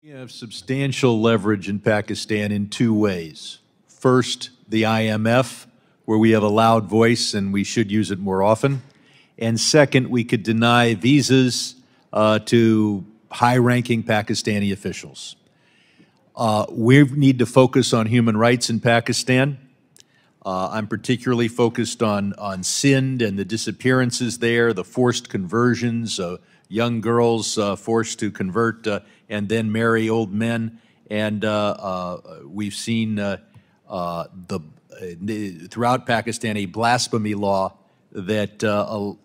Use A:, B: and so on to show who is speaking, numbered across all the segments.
A: We have substantial leverage in Pakistan in two ways. First, the IMF, where we have a loud voice and we should use it more often. And second, we could deny visas to high-ranking Pakistani officials. We need to focus on human rights in Pakistan. I'm particularly focused on Sindh and the disappearances there, the forced conversions, young girls forced to convert and then marry old men. And we've seen throughout Pakistan a blasphemy law that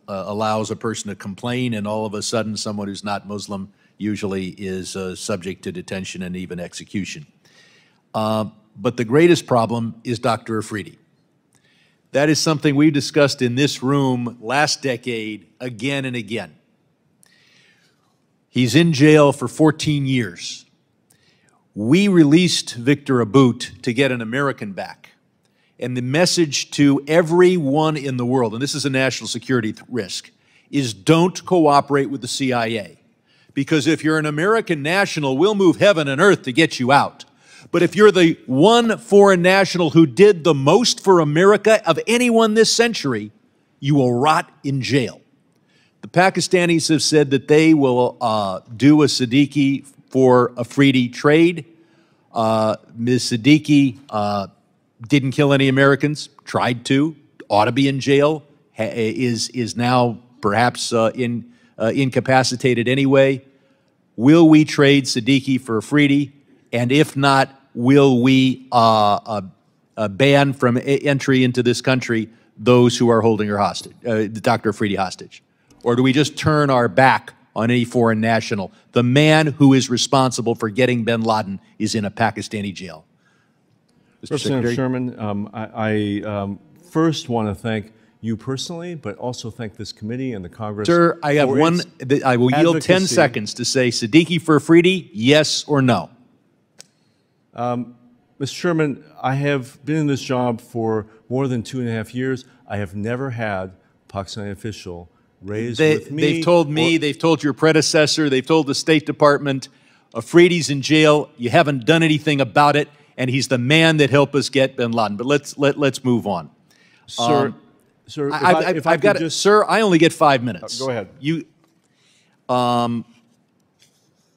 A: allows a person to complain, and all of a sudden someone who's not Muslim usually is subject to detention and even execution. But the greatest problem is Dr. Afridi. That is something we discussed in this room last decade again and again. He's in jail for 14 years. We released Victor Aboud to get an American back. And the message to everyone in the world, and this is a national security risk, is don't cooperate with the CIA. Because if you're an American national, we'll move heaven and earth to get you out. But if you're the one foreign national who did the most for America of anyone this century, you will rot in jail. The Pakistanis have said that they will do a Siddiqui for Afridi trade. Ms. Siddiqui didn't kill any Americans, tried to, ought to be in jail, is now perhaps incapacitated anyway. Will we trade Siddiqui for Afridi? And if not, will we ban from entry into this country those who are holding her hostage, Dr. Afridi hostage? Or do we just turn our back on any foreign national? The man who is responsible for getting bin Laden is in a Pakistani jail.
B: Representative Sherman, I first want to thank you personally, but also thank this committee and the Congress.
A: Sir, I have one. I will yield 10 seconds to say Siddiqui for Afridi, yes or no.
B: Mr. Sherman, I have been in this job for more than 2.5 years. I have never had a Pakistani official raise with me.
A: They've told me, they've told your predecessor, they've told the State Department, Afridi's in jail, you haven't done anything about it, and he's the man that helped us get bin Laden. But let's move on.
B: Sir,
A: sir, I only get 5 minutes.
B: Go ahead.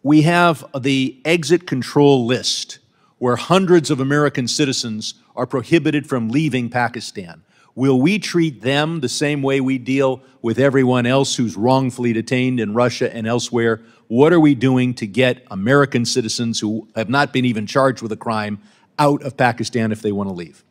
A: We have the exit control list where hundreds of American citizens are prohibited from leaving Pakistan. Will we treat them the same way we deal with everyone else who's wrongfully detained in Russia and elsewhere? What are we doing to get American citizens who have not been even charged with a crime out of Pakistan if they want to leave?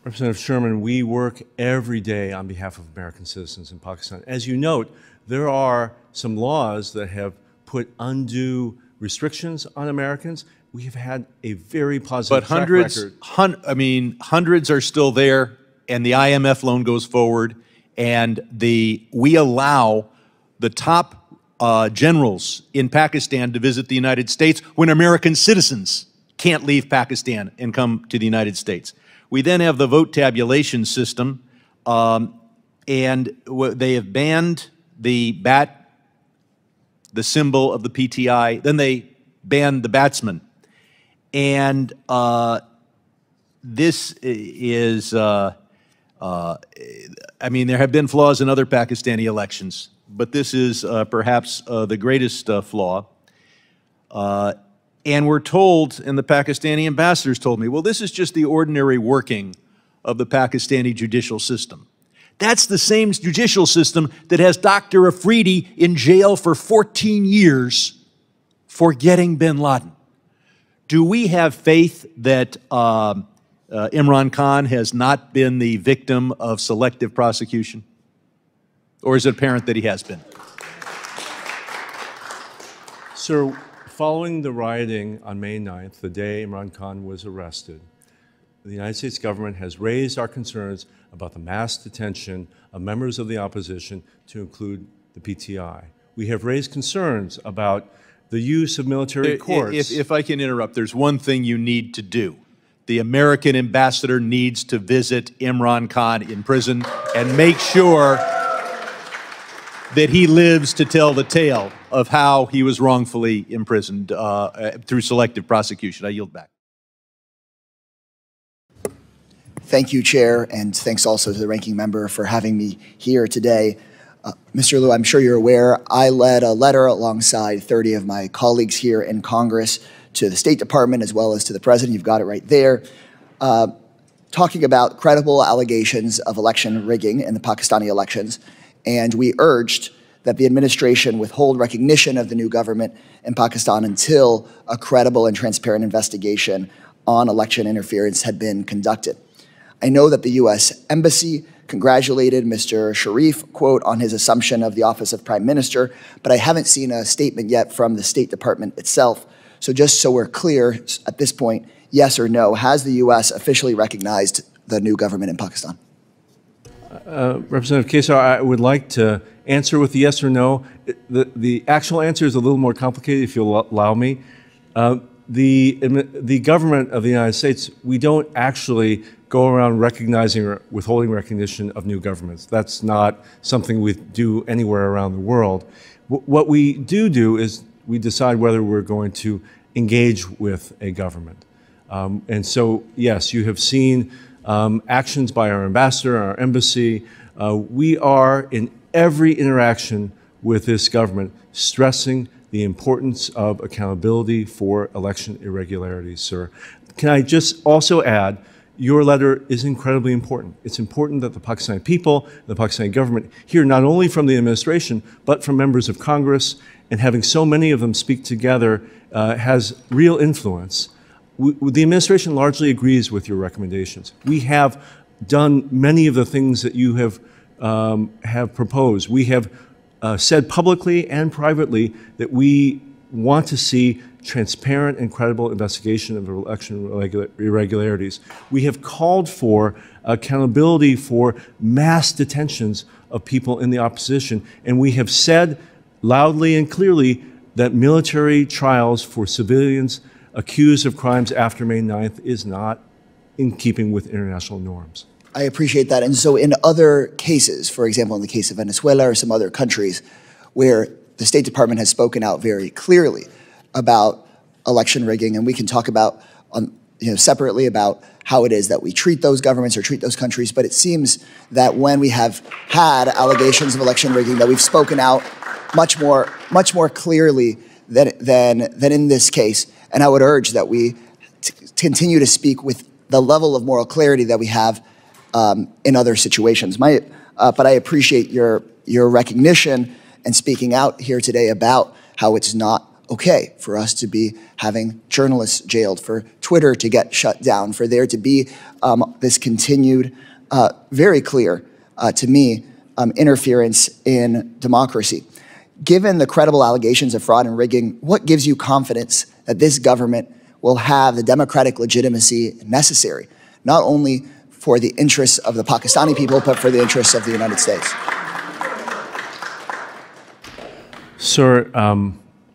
B: Representative Sherman, we work every day on behalf of American citizens in Pakistan. As you note, there are some laws that have put undue restrictions on Americans. We have had a very positive track record.
A: Hundreds are still there, and the IMF loan goes forward, and we allow the top generals in Pakistan to visit the United States when American citizens can't leave Pakistan and come to the United States. We then have the vote tabulation system, and they have banned the bat, the symbol of the PTI. Then they banned the batsman. And this is, there have been flaws in other Pakistani elections, but this is perhaps the greatest flaw. And we're told, and the Pakistani ambassadors told me, well, this is just the ordinary working of the Pakistani judicial system. That's the same judicial system that has Dr. Afridi in jail for 14 years for getting bin Laden. Do we have faith that Imran Khan has not been the victim of selective prosecution? Or is it apparent that he has been?
B: Sir, following the rioting on May 9th, the day Imran Khan was arrested, the United States government has raised our concerns about the mass detention of members of the opposition, to include the PTI. We have raised concerns about the use of military courts.
A: If I can interrupt, there's one thing you need to do. The American ambassador needs to visit Imran Khan in prison and make sure that he lives to tell the tale. of how he was wrongfully imprisoned through selective prosecution. I yield back.
C: Thank you, Chair, and thanks also to the ranking member for having me here today. Mr. Liu, I'm sure you're aware, I led a letter alongside 30 of my colleagues here in Congress to the State Department as well as to the President. You've got it right there. Talking about credible allegations of election rigging in the Pakistani elections, and we urged that the administration withhold recognition of the new government in Pakistan until a credible and transparent investigation on election interference had been conducted. I know that the U.S. Embassy congratulated Mr. Sharif, quote, on his assumption of the office of Prime Minister, but I haven't seen a statement yet from the State Department itself. So just so we're clear at this point, yes or no, has the U.S. officially recognized the new government in Pakistan?
B: Representative Kesar, I would like to answer with yes or no. The actual answer is a little more complicated, if you'll allow me. The government of the United States, we don't actually go around recognizing or withholding recognition of new governments. That's not something we do anywhere around the world. What we do is we decide whether we're going to engage with a government. And so, yes, you have seen actions by our ambassador, our embassy. We are, in every interaction with this government, stressing the importance of accountability for election irregularities, sir. Can I just also add, your letter is incredibly important. It's important that the Pakistani people, the Pakistani government hear not only from the administration, but from members of Congress, and having so many of them speak together has real influence. The administration largely agrees with your recommendations. We have done many of the things that you have proposed. We have said publicly and privately that we want to see transparent and credible investigation of election irregularities. We have called for accountability for mass detentions of people in the opposition, and we have said loudly and clearly that military trials for civilians accused of crimes after May 9th is not in keeping with international norms.
C: I appreciate that. And so in other cases, for example, in the case of Venezuela or some other countries where the State Department has spoken out very clearly about election rigging, and we can talk about separately about how it is that we treat those governments or treat those countries, but it seems that when we have had allegations of election rigging that we've spoken out much more clearly than in this case. And I would urge that we continue to speak with the level of moral clarity that we have in other situations. But I appreciate your recognition and speaking out here today about how it's not okay for us to be having journalists jailed, for Twitter to get shut down, for there to be this continued, very clear to me, interference in democracy. Given the credible allegations of fraud and rigging, what gives you confidence that this government will have the democratic legitimacy necessary, not only for the interests of the Pakistani people, but for the interests of the United States?
B: Sir,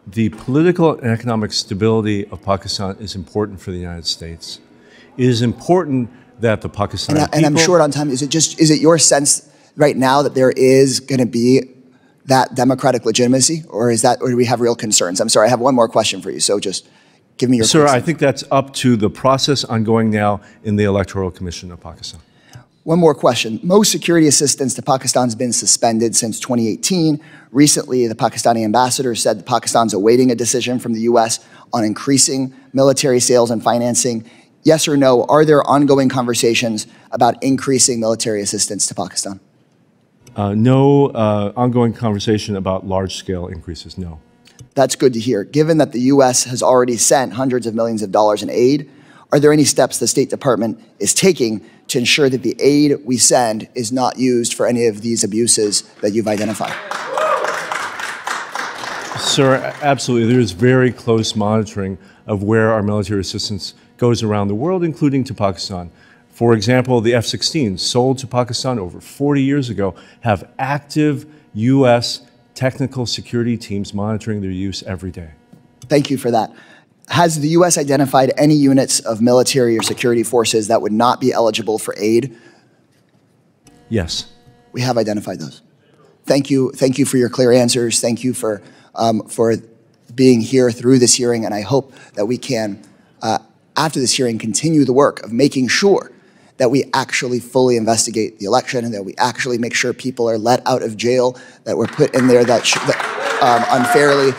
B: the political and economic stability of Pakistan is important for the United States. It is important that the Pakistani people...
C: And I'm short on time. Is it your sense right now that there is going to be that democratic legitimacy, or do we have real concerns? I'm sorry, I have one more question for you, so just give me your...
B: Sir, I think that's up to the process ongoing now in the Electoral Commission of Pakistan.
C: One more question. Most security assistance to Pakistan has been suspended since 2018. Recently, the Pakistani ambassador said that Pakistan's awaiting a decision from the U.S. on increasing military sales and financing. Yes or no, are there ongoing conversations about increasing military assistance to Pakistan?
B: No ongoing conversation about large-scale increases, no.
C: That's good to hear. Given that the U.S. has already sent hundreds of millions of dollars in aid, are there any steps the State Department is taking to ensure that the aid we send is not used for any of these abuses that you've identified?
B: Sir, absolutely. There is very close monitoring of where our military assistance goes around the world, including to Pakistan. For example, the F-16s sold to Pakistan over 40 years ago have active U.S. technical security teams monitoring their use every day.
C: Thank you for that. Has the U.S. identified any units of military or security forces that would not be eligible for aid?
B: Yes.
C: We have identified those. Thank you for your clear answers. Thank you for for being here through this hearing, and I hope that we can, after this hearing, continue the work of making sure that we actually fully investigate the election and that we actually make sure people are let out of jail that were put in there that unfairly,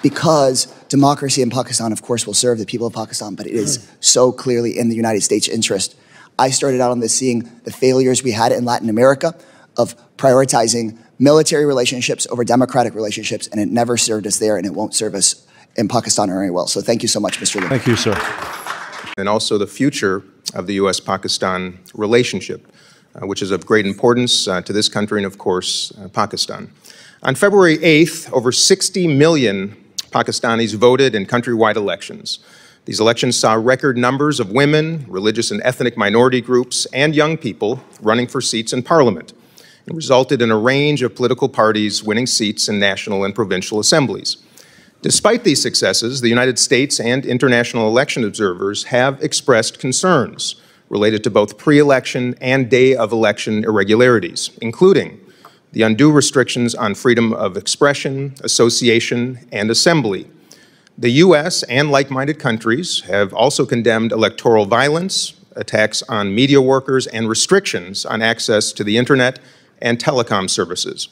C: because democracy in Pakistan, of course, will serve the people of Pakistan, but it is so clearly in the United States' interest. I started out on this seeing the failures we had in Latin America of prioritizing military relationships over democratic relationships, and it never served us there, and it won't serve us in Pakistan very well. So thank you so much, Mr. Lim.
B: Thank you, sir.
D: And also the future of the U.S.-Pakistan relationship, which is of great importance to this country and, of course, Pakistan. On February 8th, over 60 million Pakistanis voted in countrywide elections. These elections saw record numbers of women, religious and ethnic minority groups, and young people running for seats in parliament, and resulted in a range of political parties winning seats in national and provincial assemblies. Despite these successes, the United States and international election observers have expressed concerns related to both pre-election and day-of-election irregularities, including the undue restrictions on freedom of expression, association, and assembly. The U.S. and like-minded countries have also condemned electoral violence, attacks on media workers, and restrictions on access to the internet and telecom services.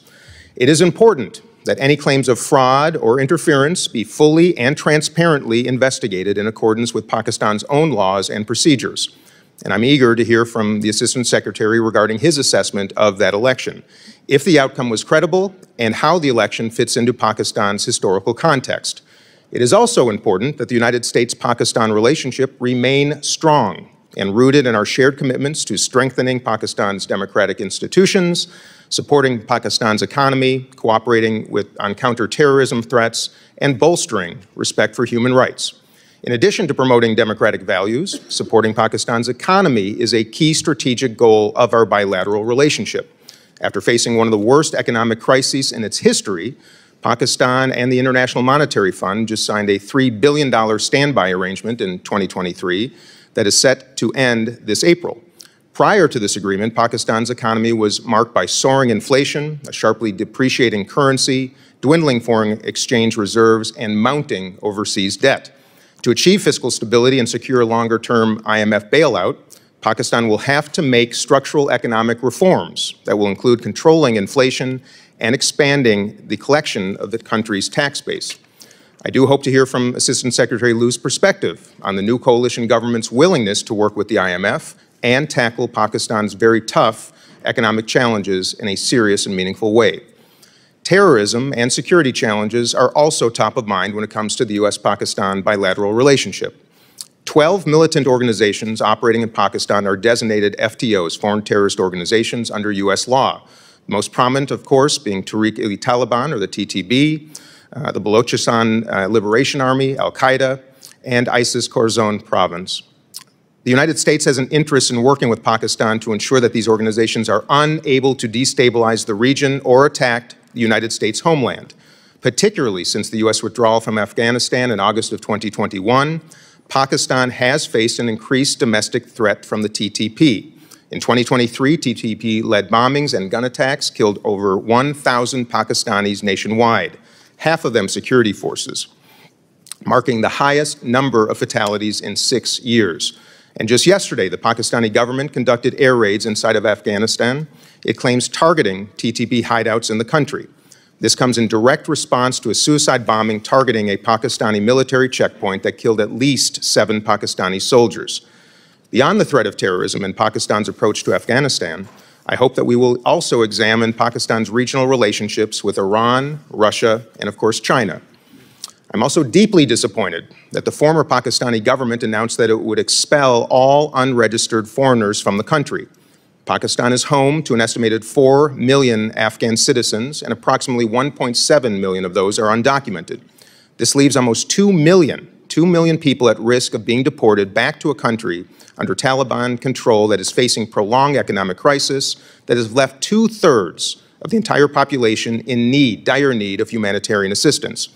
D: It is important that any claims of fraud or interference be fully and transparently investigated in accordance with Pakistan's own laws and procedures. And I'm eager to hear from the Assistant Secretary regarding his assessment of that election, if the outcome was credible, and how the election fits into Pakistan's historical context. It is also important that the United States-Pakistan relationship remain strong and rooted in our shared commitments to strengthening Pakistan's democratic institutions, supporting Pakistan's economy, cooperating on counterterrorism threats, and bolstering respect for human rights. In addition to promoting democratic values, supporting Pakistan's economy is a key strategic goal of our bilateral relationship. After facing one of the worst economic crises in its history, Pakistan and the International Monetary Fund just signed a $3 billion standby arrangement in 2023 that is set to end this April. Prior to this agreement, Pakistan's economy was marked by soaring inflation, a sharply depreciating currency, dwindling foreign exchange reserves, and mounting overseas debt. To achieve fiscal stability and secure a longer-term IMF bailout, Pakistan will have to make structural economic reforms that will include controlling inflation and expanding the collection of the country's tax base. I do hope to hear from Assistant Secretary Liu's perspective on the new coalition government's willingness to work with the IMF and tackle Pakistan's very tough economic challenges in a serious and meaningful way. Terrorism and security challenges are also top of mind when it comes to the U.S.-Pakistan bilateral relationship. 12 militant organizations operating in Pakistan are designated FTOs, foreign terrorist organizations, under U.S. law. The most prominent, of course, being Tehrik-e-Taliban, or the TTB, the Balochistan Liberation Army, Al-Qaeda, and ISIS Khorasan Province. The United States has an interest in working with Pakistan to ensure that these organizations are unable to destabilize the region or attack the United States homeland, particularly since the U.S. withdrawal from Afghanistan in August of 2021. Pakistan has faced an increased domestic threat from the TTP. In 2023, TTP-led bombings and gun attacks killed over 1,000 Pakistanis nationwide, half of them security forces, marking the highest number of fatalities in 6 years. And just yesterday, the Pakistani government conducted air raids inside of Afghanistan. It claims targeting TTP hideouts in the country. This comes in direct response to a suicide bombing targeting a Pakistani military checkpoint that killed at least 7 Pakistani soldiers. Beyond the threat of terrorism and Pakistan's approach to Afghanistan, I hope that we will also examine Pakistan's regional relationships with Iran, Russia, and of course China. I'm also deeply disappointed that the former Pakistani government announced that it would expel all unregistered foreigners from the country. Pakistan is home to an estimated 4 million Afghan citizens, and approximately 1.7 million of those are undocumented. This leaves almost 2 million people at risk of being deported back to a country under Taliban control that is facing prolonged economic crisis, that has left 2/3 of the entire population in need, dire need of humanitarian assistance.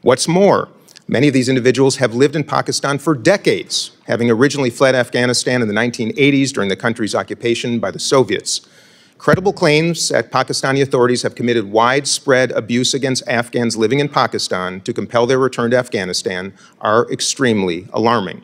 D: What's more, many of these individuals have lived in Pakistan for decades, having originally fled Afghanistan in the 1980s during the country's occupation by the Soviets. Credible claims that Pakistani authorities have committed widespread abuse against Afghans living in Pakistan to compel their return to Afghanistan are extremely alarming.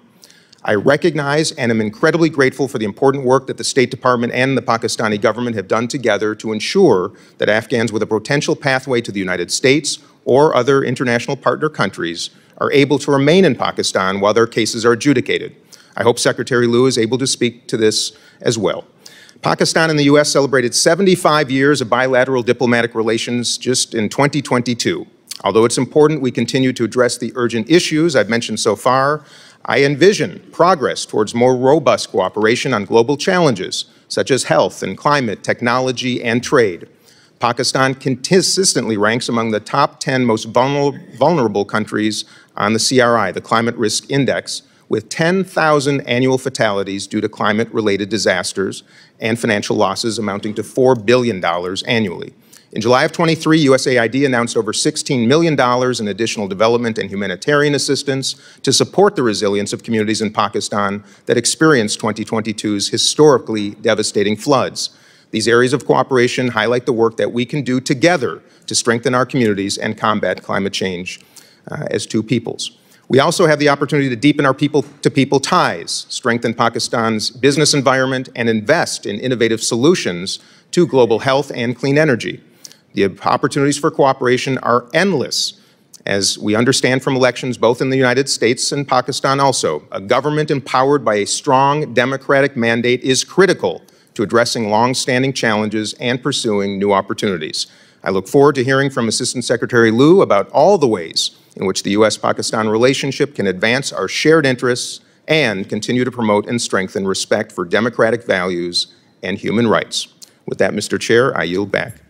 D: I recognize and am incredibly grateful for the important work that the State Department and the Pakistani government have done together to ensure that Afghans with a potential pathway to the United States or other international partner countries are able to remain in Pakistan while their cases are adjudicated. I hope Secretary Liu is able to speak to this as well. Pakistan and the U.S. celebrated 75 years of bilateral diplomatic relations just in 2022. Although it's important we continue to address the urgent issues I've mentioned so far, I envision progress towards more robust cooperation on global challenges such as health and climate, technology, and trade. Pakistan consistently ranks among the top 10 most vulnerable countries on the CRI, the Climate Risk Index, with 10,000 annual fatalities due to climate-related disasters and financial losses amounting to $4 billion annually. In July of 23, USAID announced over $16 million in additional development and humanitarian assistance to support the resilience of communities in Pakistan that experienced 2022's historically devastating floods. These areas of cooperation highlight the work that we can do together to strengthen our communities and combat climate change as two peoples. We also have the opportunity to deepen our people-to-people ties, strengthen Pakistan's business environment, and invest in innovative solutions to global health and clean energy. The opportunities for cooperation are endless, as we understand from elections both in the United States and Pakistan also. A government empowered by a strong democratic mandate is critical to addressing long-standing challenges and pursuing new opportunities. I look forward to hearing from Assistant Secretary Liu about all the ways in which the U.S.-Pakistan relationship can advance our shared interests and continue to promote and strengthen respect for democratic values and human rights. With that, Mr. Chair, I yield back.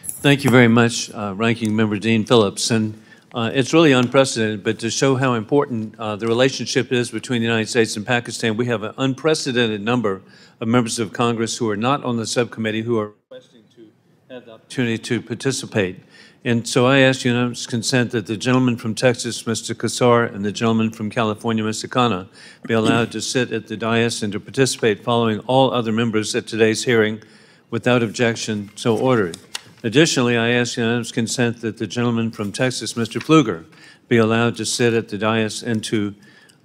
E: Thank you very much, Ranking Member Dean Phillips. And it's really unprecedented, but to show how important the relationship is between the United States and Pakistan, we have an unprecedented number of members of Congress who are not on the subcommittee who are requesting to have the opportunity to participate. And so I ask unanimous consent that the gentleman from Texas, Mr. Kassar, and the gentleman from California, Mr. Khanna, be allowed to sit at the dais and to participate following all other members at today's hearing without objection, so ordered. Additionally, I ask unanimous consent that the gentleman from Texas, Mr. Pfluger, be allowed to sit at the dais and to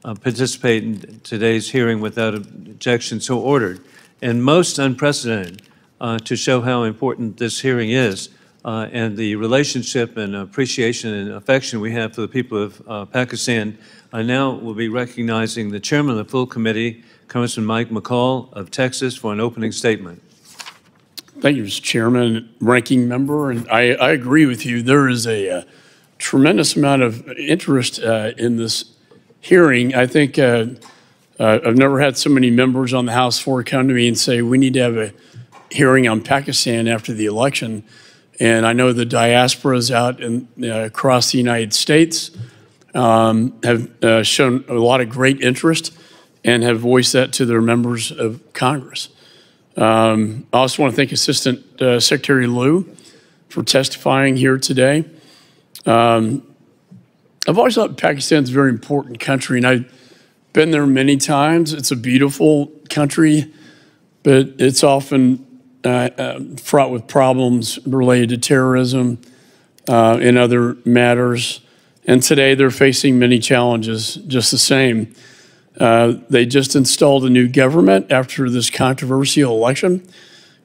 E: participate in today's hearing without objection, so ordered. And most unprecedented, to show how important this hearing is and the relationship and appreciation and affection we have for the people of Pakistan, I now will be recognizing the chairman of the full committee, Congressman Mike McCall of Texas, for an opening statement.
F: Thank you, Mr. Chairman, Ranking Member, and I agree with you. There is a tremendous amount of interest in this hearing. I think I've never had so many members on the House floor come to me and say, we need to have a hearing on Pakistan after the election. And I know the diasporas out across the United States have shown a lot of great interest and have voiced that to their members of Congress. I also want to thank Assistant Secretary Liu for testifying here today. I've always thought Pakistan's a very important country, and I've been there many times. It's a beautiful country, but it's often fraught with problems related to terrorism and other matters. And today they're facing many challenges just the same. They just installed a new government after this controversial election.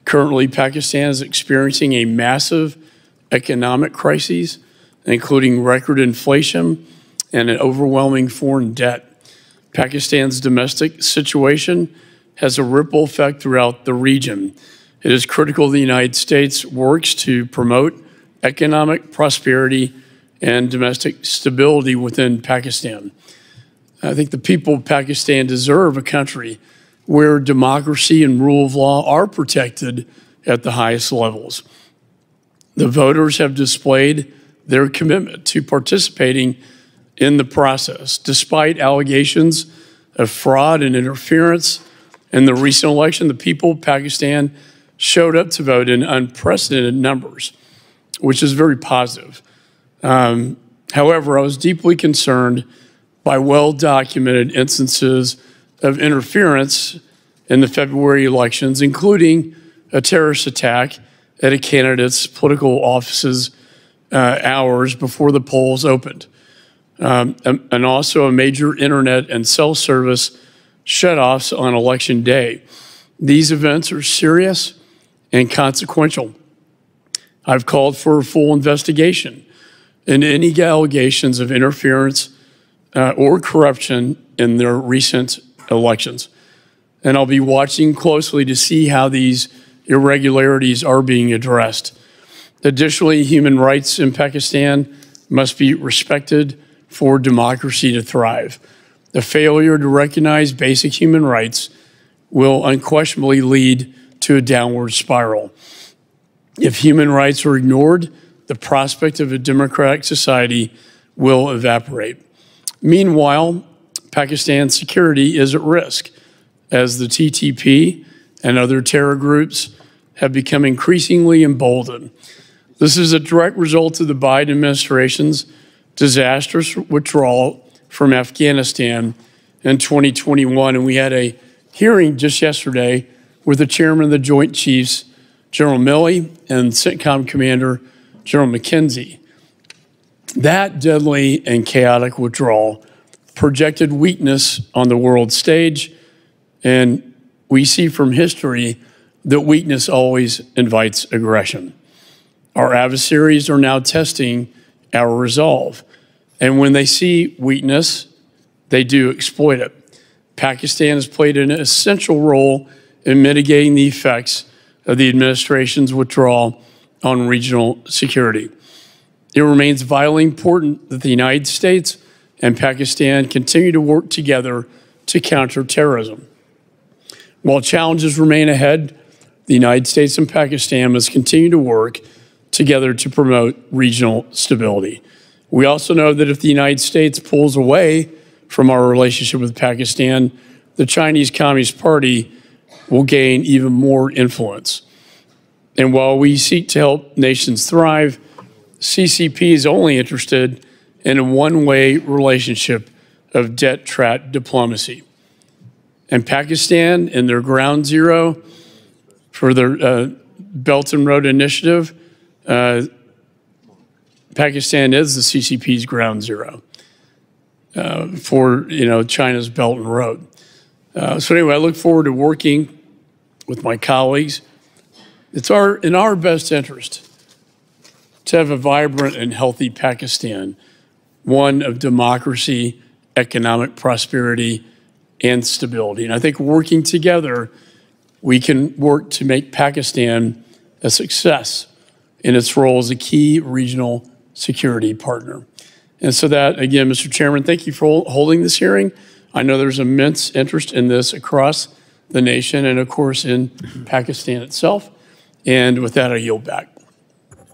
F: Currently, Pakistan is experiencing a massive economic crisis, including record inflation and an overwhelming foreign debt. Pakistan's domestic situation has a ripple effect throughout the region. It is critical the United States works to promote economic prosperity and domestic stability within Pakistan. I think the people of Pakistan deserve a country where democracy and rule of law are protected at the highest levels. The voters have displayed their commitment to participating in the process, despite allegations of fraud and interference. In the recent election, the people of Pakistan showed up to vote in unprecedented numbers, which is very positive. However, I was deeply concerned by well-documented instances of interference in the February elections, including a terrorist attack at a candidate's political offices hours before the polls opened, and also a major internet and cell service shutoffs on election day. These events are serious and consequential. I've called for a full investigation into any allegations of interference or corruption in their recent elections. And I'll be watching closely to see how these irregularities are being addressed. Additionally, human rights in Pakistan must be respected for democracy to thrive. The failure to recognize basic human rights will unquestionably lead to a downward spiral. If human rights are ignored, the prospect of a democratic society will evaporate. Meanwhile, Pakistan's security is at risk as the TTP and other terror groups have become increasingly emboldened. This is a direct result of the Biden administration's disastrous withdrawal from Afghanistan in 2021. And we had a hearing just yesterday with the chairman of the Joint Chiefs, General Milley, and CENTCOM Commander, General McKenzie. That deadly and chaotic withdrawal projected weakness on the world stage, and we see from history that weakness always invites aggression. Our adversaries are now testing our resolve, and when they see weakness, they do exploit it. Pakistan has played an essential role in mitigating the effects of the administration's withdrawal on regional security. It remains vitally important that the United States and Pakistan continue to work together to counter terrorism. While challenges remain ahead, the United States and Pakistan must continue to work together to promote regional stability. We also know that if the United States pulls away from our relationship with Pakistan, the Chinese Communist Party will gain even more influence. And while we seek to help nations thrive, CCP is only interested in a one-way relationship of debt trap diplomacy. And Pakistan, in their ground zero for their Belt and Road Initiative, Pakistan is the CCP's ground zero for China's Belt and Road. So anyway, I look forward to working with my colleagues. It's in our best interest to have a vibrant and healthy Pakistan, one of democracy, economic prosperity, and stability. And I think working together, we can work to make Pakistan a success in its role as a key regional security partner. And so that, again, Mr. Chairman, thank you for holding this hearing. I know there's immense interest in this across the nation and, of course, in Pakistan itself. And with that, I yield back.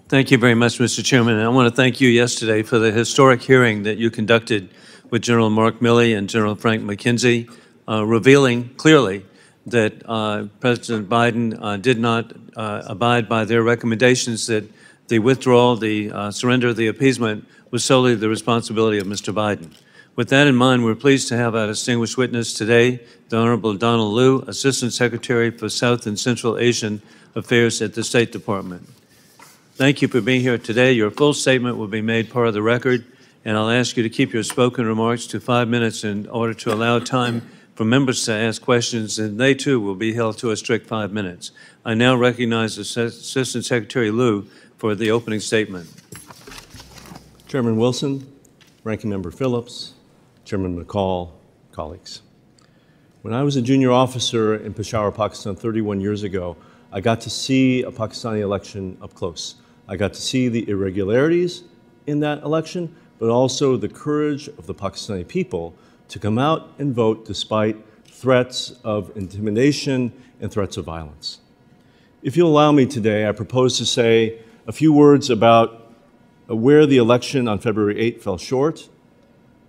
E: Thank you very much, Mr. Chairman. And I want to thank you yesterday for the historic hearing that you conducted with General Mark Milley and General Frank McKenzie, revealing clearly that President Biden did not abide by their recommendations, that the withdrawal, the surrender, the appeasement was solely the responsibility of Mr. Biden. With that in mind, we're pleased to have our distinguished witness today, the Honorable Donald Liu, Assistant Secretary for South and Central Asian Affairs at the State Department. Thank you for being here today. Your full statement will be made part of the record, and I'll ask you to keep your spoken remarks to 5 minutes in order to allow time for members to ask questions, and they too will be held to a strict 5 minutes. I now recognize Assistant Secretary Liu for the opening statement.
B: Chairman Wilson, Ranking Member Phillips, Chairman McCall, colleagues. When I was a junior officer in Peshawar, Pakistan 31 years ago, I got to see a Pakistani election up close. I got to see the irregularities in that election, but also the courage of the Pakistani people to come out and vote despite threats of intimidation and threats of violence. If you'll allow me today, I propose to say a few words about where the election on February 8 fell short,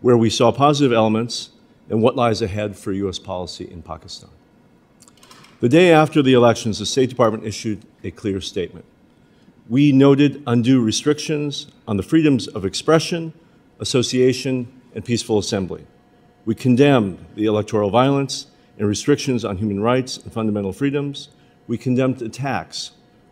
B: where we saw positive elements, and what lies ahead for U.S. policy in Pakistan. The day after the elections, the State Department issued a clear statement. We noted undue restrictions on the freedoms of expression, association, and peaceful assembly. We condemned the electoral violence and restrictions on human rights and fundamental freedoms. We condemned attacks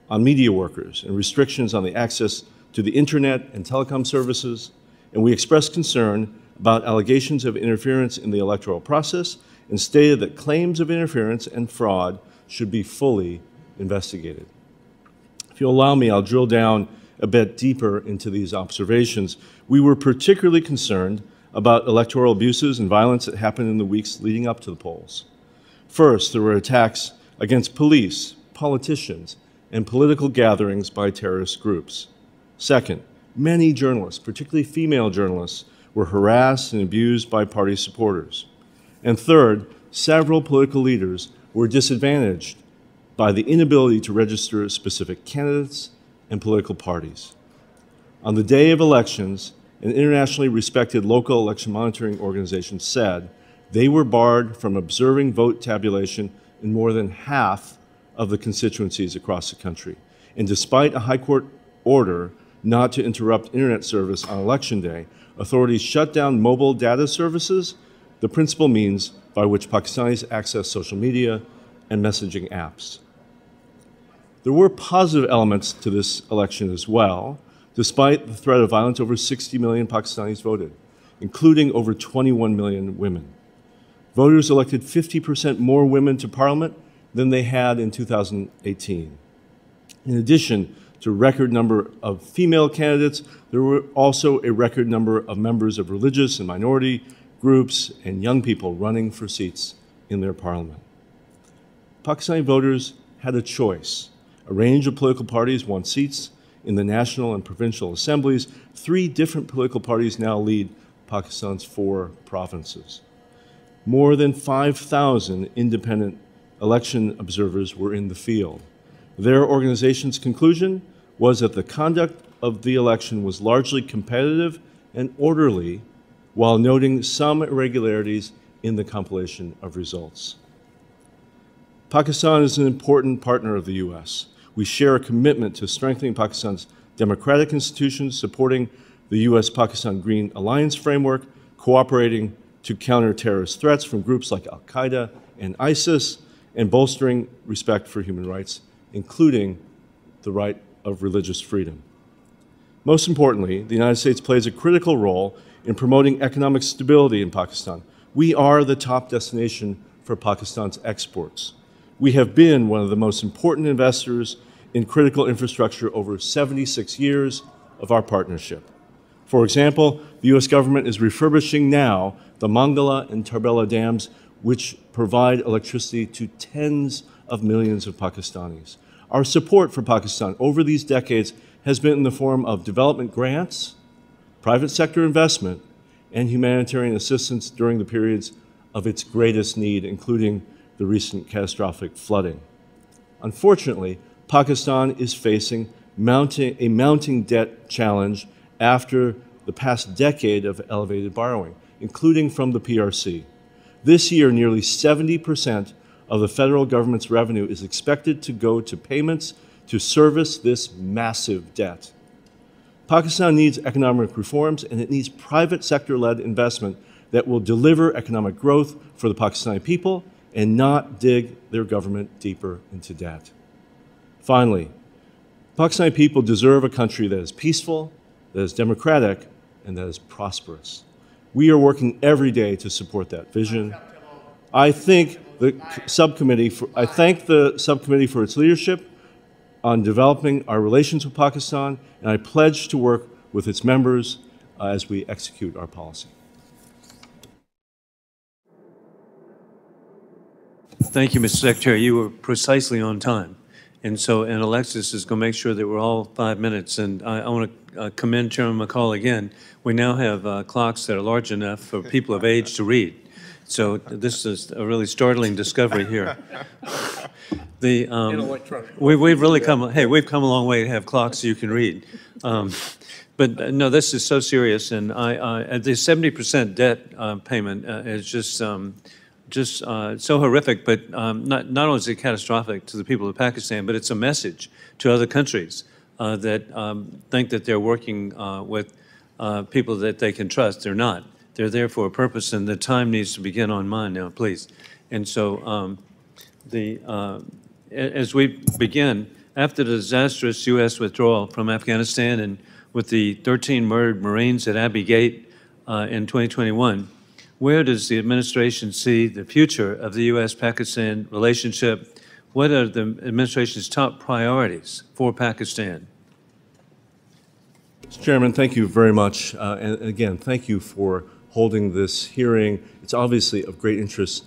B: on media workers and restrictions on the access to the internet and telecom services, and we expressed concern about allegations of interference in the electoral process and stated that claims of interference and fraud should be fully investigated. If you'll allow me, I'll drill down a bit deeper into these observations. We were particularly concerned about electoral abuses and violence that happened in the weeks leading up to the polls. First, there were attacks against police, politicians, and political gatherings by terrorist groups. Second, many journalists, particularly female journalists, were harassed and abused by party supporters. And third, several political leaders were disadvantaged by the inability to register specific candidates and political parties. On the day of elections, an internationally respected local election monitoring organization said they were barred from observing vote tabulation in more than half of the constituencies across the country. And despite a high court order not to interrupt internet service on election day, authorities shut down mobile data services, the principal means by which Pakistanis access social media and messaging apps. There were positive elements to this election as well. Despite the threat of violence, over 60 million Pakistanis voted, including over 21 million women. Voters elected 50% more women to parliament than they had in 2018. In addition to a record number of female candidates, there were also a record number of members of religious and minority groups and young people running for seats in their parliament. Pakistani voters had a choice. A range of political parties won seats in the national and provincial assemblies. 3 different political parties now lead Pakistan's 4 provinces. More than 5,000 independent election observers were in the field. Their organization's conclusion was that the conduct of the election was largely competitive and orderly, while noting some irregularities in the compilation of results. Pakistan is an important partner of the U.S. We share a commitment to strengthening Pakistan's democratic institutions, supporting the U.S.-Pakistan Green Alliance framework, cooperating to counter terrorist threats from groups like Al-Qaeda and ISIS, and bolstering respect for human rights, including the right of religious freedom. Most importantly, the United States plays a critical role in promoting economic stability in Pakistan. We are the top destination for Pakistan's exports. We have been one of the most important investors in critical infrastructure over 76 years of our partnership. For example, the U.S. government is refurbishing now the Mangala and Tarbela dams, which provide electricity to tens of millions of Pakistanis. Our support for Pakistan over these decades has been in the form of development grants, private sector investment, and humanitarian assistance during the periods of its greatest need, including the recent catastrophic flooding. Unfortunately, Pakistan is facing a mounting debt challenge after the past decade of elevated borrowing, including from the PRC. This year, nearly 70% of the federal government's revenue is expected to go to payments to service this massive debt. Pakistan needs economic reforms, and it needs private sector-led investment that will deliver economic growth for the Pakistani people and not dig their government deeper into debt. Finally, Pakistani people deserve a country that is peaceful, that is democratic, and that is prosperous. We are working every day to support that vision. I thank the subcommittee for its leadership on developing our relations with Pakistan, and I pledge to work with its members as we execute our policy.
E: Thank you, Mr. Secretary. You were precisely on time. And Alexis is going to make sure that we're all 5 minutes. And I want to commend Chairman McCall again. We now have clocks that are large enough for people of age to read. So this is a really startling discovery here. We've really come a long way to have clocks so you can read. But no, this is so serious. And the 70% debt payment is just so horrific, but not only is it catastrophic to the people of Pakistan, but it's a message to other countries that think that they're working with people that they can trust. They're not. They're there for a purpose, and the time needs to begin on mine now, please. And so as we begin, after the disastrous U.S. withdrawal from Afghanistan and with the 13 murdered Marines at Abbey Gate in 2021, where does the administration see the future of the U.S.-Pakistan relationship? What are the administration's top priorities for Pakistan?
B: Mr. Chairman, thank you very much. And again, thank you for holding this hearing. It's obviously of great interest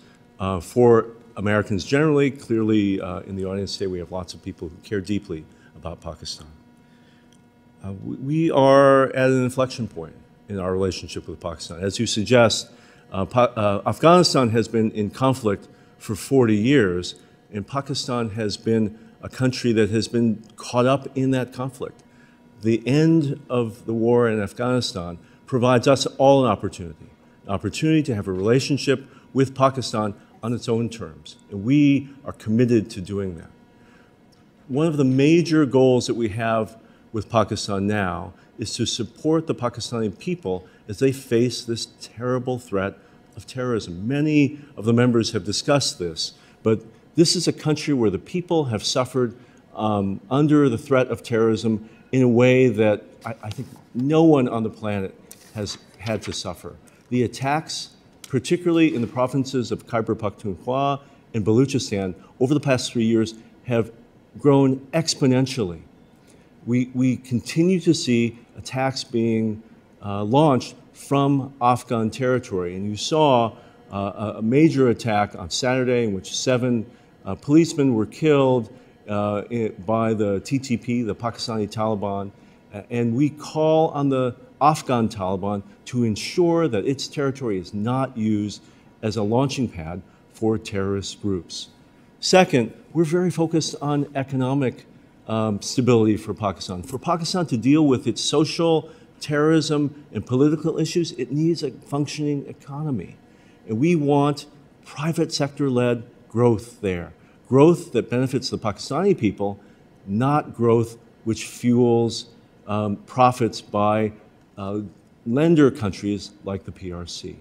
B: for Americans generally. Clearly, in the audience today, we have lots of people who care deeply about Pakistan. We are at an inflection point in our relationship with Pakistan. As you suggest, Afghanistan has been in conflict for 40 years, and Pakistan has been a country that has been caught up in that conflict. The end of the war in Afghanistan provides us all an opportunity to have a relationship with Pakistan on its own terms, and we are committed to doing that. One of the major goals that we have with Pakistan now is to support the Pakistani people as they face this terrible threat of terrorism. Many of the members have discussed this, but this is a country where the people have suffered under the threat of terrorism in a way that I think no one on the planet has had to suffer. The attacks, particularly in the provinces of Khyber Pakhtunkhwa and Baluchistan, over the past 3 years have grown exponentially. We continue to see attacks being launched from Afghan territory. And you saw a major attack on Saturday in which 7 policemen were killed by the TTP, the Pakistani Taliban. And we call on the Afghan Taliban to ensure that its territory is not used as a launching pad for terrorist groups. Second, we're very focused on economic stability for Pakistan. For Pakistan to deal with its social, terrorism, and political issues, it needs a functioning economy. And we want private sector-led growth there. Growth that benefits the Pakistani people, not growth which fuels profits by lender countries like the PRC.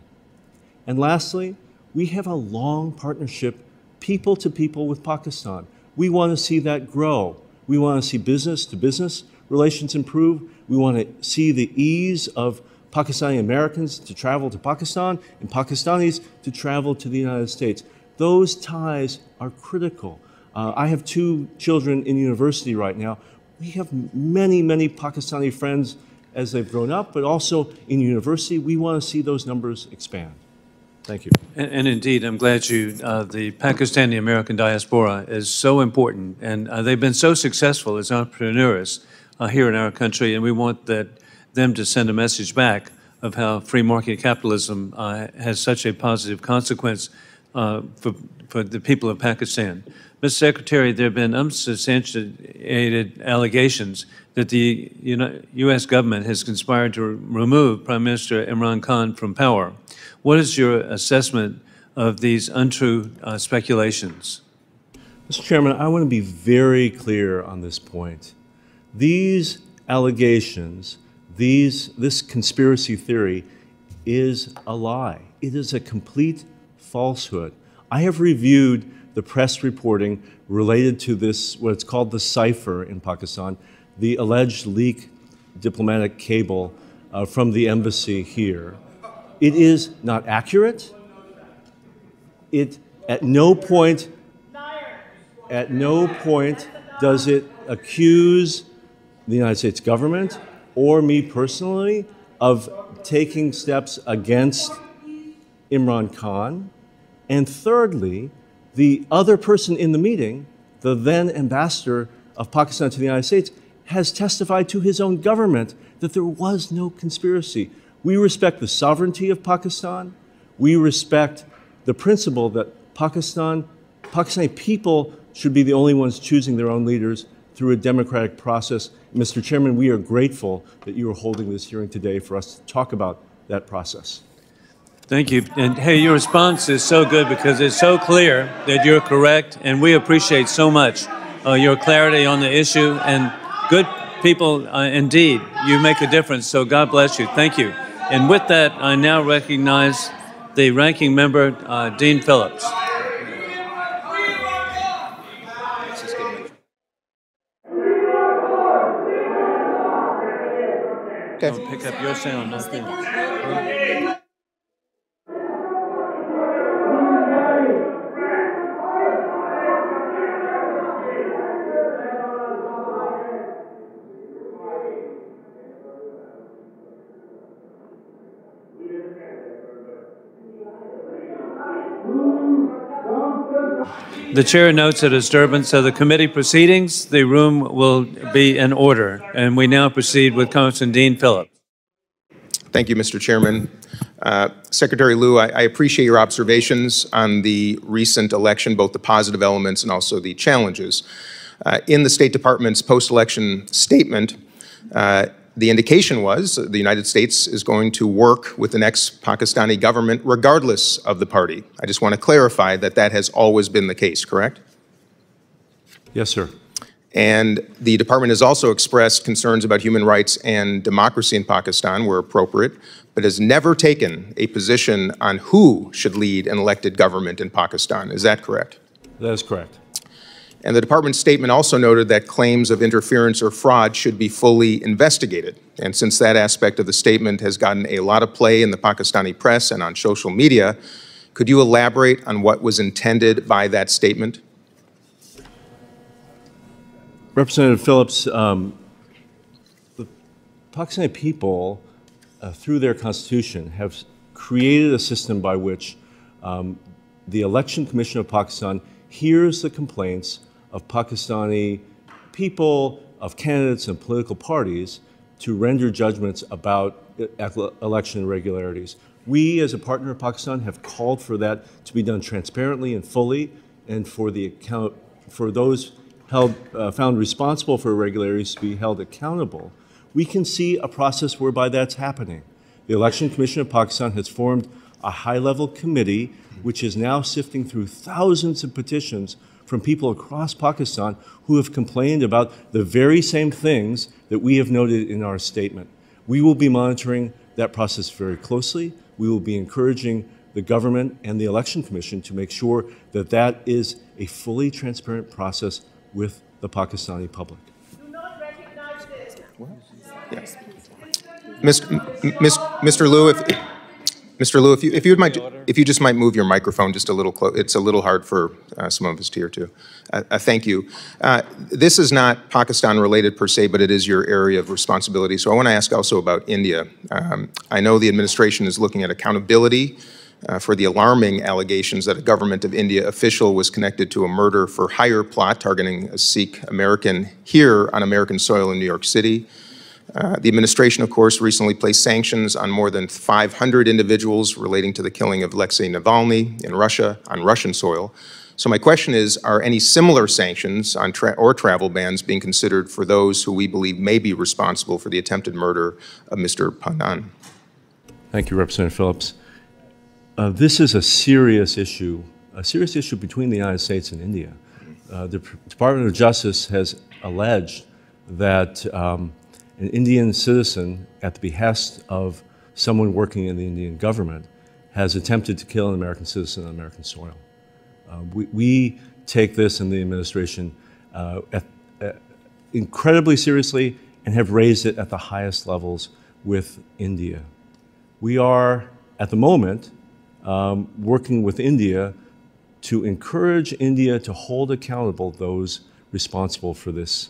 B: And lastly, we have a long partnership, people to people, with Pakistan. We want to see that grow. We want to see business-to-business relations improve. We want to see the ease of Pakistani Americans to travel to Pakistan and Pakistanis to travel to the United States. Those ties are critical. I have 2 children in university right now. We have many, many Pakistani friends as they've grown up, but also in university. We want to see those numbers expand. Thank you.
E: And indeed, I'm glad the Pakistani-American diaspora is so important, and they've been so successful as entrepreneurs here in our country, and we want them to send a message back of how free market capitalism has such a positive consequence for the people of Pakistan. Mr. Secretary, there have been unsubstantiated allegations that the U.S. government has conspired to remove Prime Minister Imran Khan from power. What is your assessment of these untrue speculations?
B: Mr. Chairman, I want to be very clear on this point. These allegations, this conspiracy theory is a lie. It is a complete falsehood. I have reviewed the press reporting related to this, what's called the cipher in Pakistan, the alleged leak diplomatic cable from the embassy here. It is not accurate. It at no point does it accuse the United States government or me personally of taking steps against Imran Khan. And thirdly, the other person in the meeting, the then ambassador of Pakistan to the United States, has testified to his own government that there was no conspiracy. We respect the sovereignty of Pakistan. We respect the principle that Pakistani people should be the only ones choosing their own leaders through a democratic process. Mr. Chairman, we are grateful that you are holding this hearing today for us to talk about that process.
E: Thank you. And hey, your response is so good because it's so clear that you're correct, and we appreciate so much your clarity on the issue. And good people, indeed, you make a difference, so God bless you. Thank you. And with that, I now recognize the ranking member, Dean Phillips.
D: Okay.
E: I'll pick up your sound, not them. The chair notes a disturbance of the committee proceedings. The room will be in order. And we now proceed with Congressman Dean Phillips.
D: Thank you, Mr. Chairman. Secretary Liu, I appreciate your observations on the recent election, both the positive elements and also the challenges. In the State Department's post-election statement, the indication was the United States is going to work with the next Pakistani government regardless of the party. I just want to clarify that that has always been the case, correct?
B: Yes, sir.
D: And the department has also expressed concerns about human rights and democracy in Pakistan where appropriate, but has never taken a position on who should lead an elected government in Pakistan. Is that correct?
B: That is correct.
D: And the department's statement also noted that claims of interference or fraud should be fully investigated. And since that aspect of the statement has gotten a lot of play in the Pakistani press and on social media, could you elaborate on what was intended by that statement?
B: Representative Phillips, the Pakistani people, through their constitution, have created a system by which the Election Commission of Pakistan hears the complaints of Pakistani people, of candidates and political parties to render judgments about election irregularities. We, as a partner of Pakistan, have called for that to be done transparently and fully, and for those found responsible for irregularities to be held accountable. We can see a process whereby that's happening. The Election Commission of Pakistan has formed a high-level committee which is now sifting through thousands of petitions from people across Pakistan who have complained about the very same things that we have noted in our statement. We will be monitoring that process very closely. We will be encouraging the government and the Election Commission to make sure that that is a fully transparent process with the Pakistani public.
G: Do not recognize this.
D: Yes. Mr. Liu, if you just might move your microphone just a little close. It's a little hard for some of us to hear too. Thank you. This is not Pakistan related per se, but it is your area of responsibility. So I want to ask also about India. I know the administration is looking at accountability for the alarming allegations that a government of India official was connected to a murder for hire plot targeting a Sikh American here on American soil in New York City. The administration, of course, recently placed sanctions on more than 500 individuals relating to the killing of Alexei Navalny in Russia on Russian soil. So my question is, are any similar sanctions on or travel bans being considered for those who we believe may be responsible for the attempted murder of Mr. Pannan?
B: Thank you, Representative Phillips. This is a serious issue between the United States and India. The Department of Justice has alleged that an Indian citizen, at the behest of someone working in the Indian government, has attempted to kill an American citizen on American soil. We take this in the administration incredibly seriously and have raised it at the highest levels with India. We are, at the moment, working with India to encourage India to hold accountable those responsible for this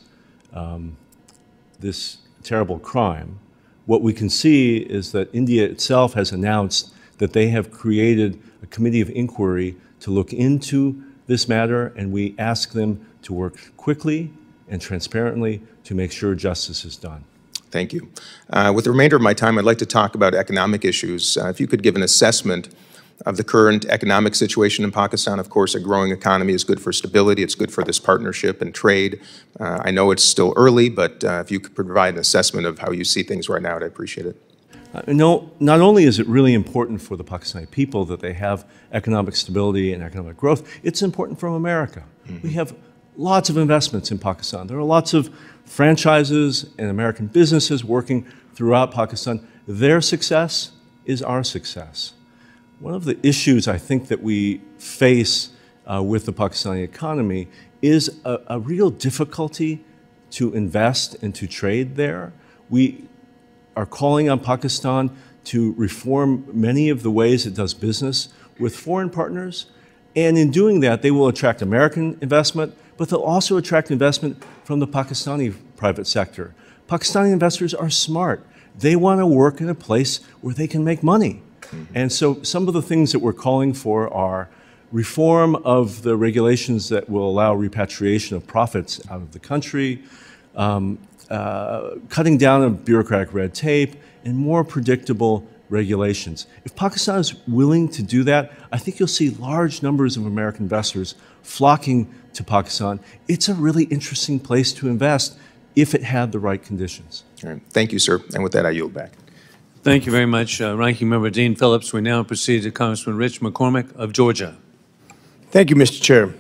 B: terrible crime. What we can see is that India itself has announced that they have created a committee of inquiry to look into this matter, and we ask them to work quickly and transparently to make sure justice is done.
D: Thank you. With the remainder of my time, I'd like to talk about economic issues. If you could give an assessment of the current economic situation in Pakistan. Of course, a growing economy is good for stability. It's good for this partnership and trade. I know it's still early, but if you could provide an assessment of how you see things right now, I'd appreciate it.
B: No, not only is it really important for the Pakistani people that they have economic stability and economic growth, it's important for America. We have lots of investments in Pakistan. There are lots of franchises and American businesses working throughout Pakistan. Their success is our success. One of the issues I think that we face with the Pakistani economy is a real difficulty to invest and to trade there. are calling on Pakistan to reform many of the ways it does business with foreign partners. And in doing that, they will attract American investment, but they'll also attract investment from the Pakistani private sector. Pakistani investors are smart. They want to work in a place where they can make money. And so some of the things that we're calling for are reform of the regulations that will allow repatriation of profits out of the country, cutting down on bureaucratic red tape, and more predictable regulations. If Pakistan is willing to do that, I think you'll see large numbers of American investors flocking to Pakistan. It's a really interesting place to invest if it had the right conditions.
D: All right. Thank you, sir. And with that, I yield back.
E: Thank you very much, Ranking Member Dean Phillips. We now proceed to Congressman Rich McCormick of Georgia.
H: Thank you, Mr. Chair.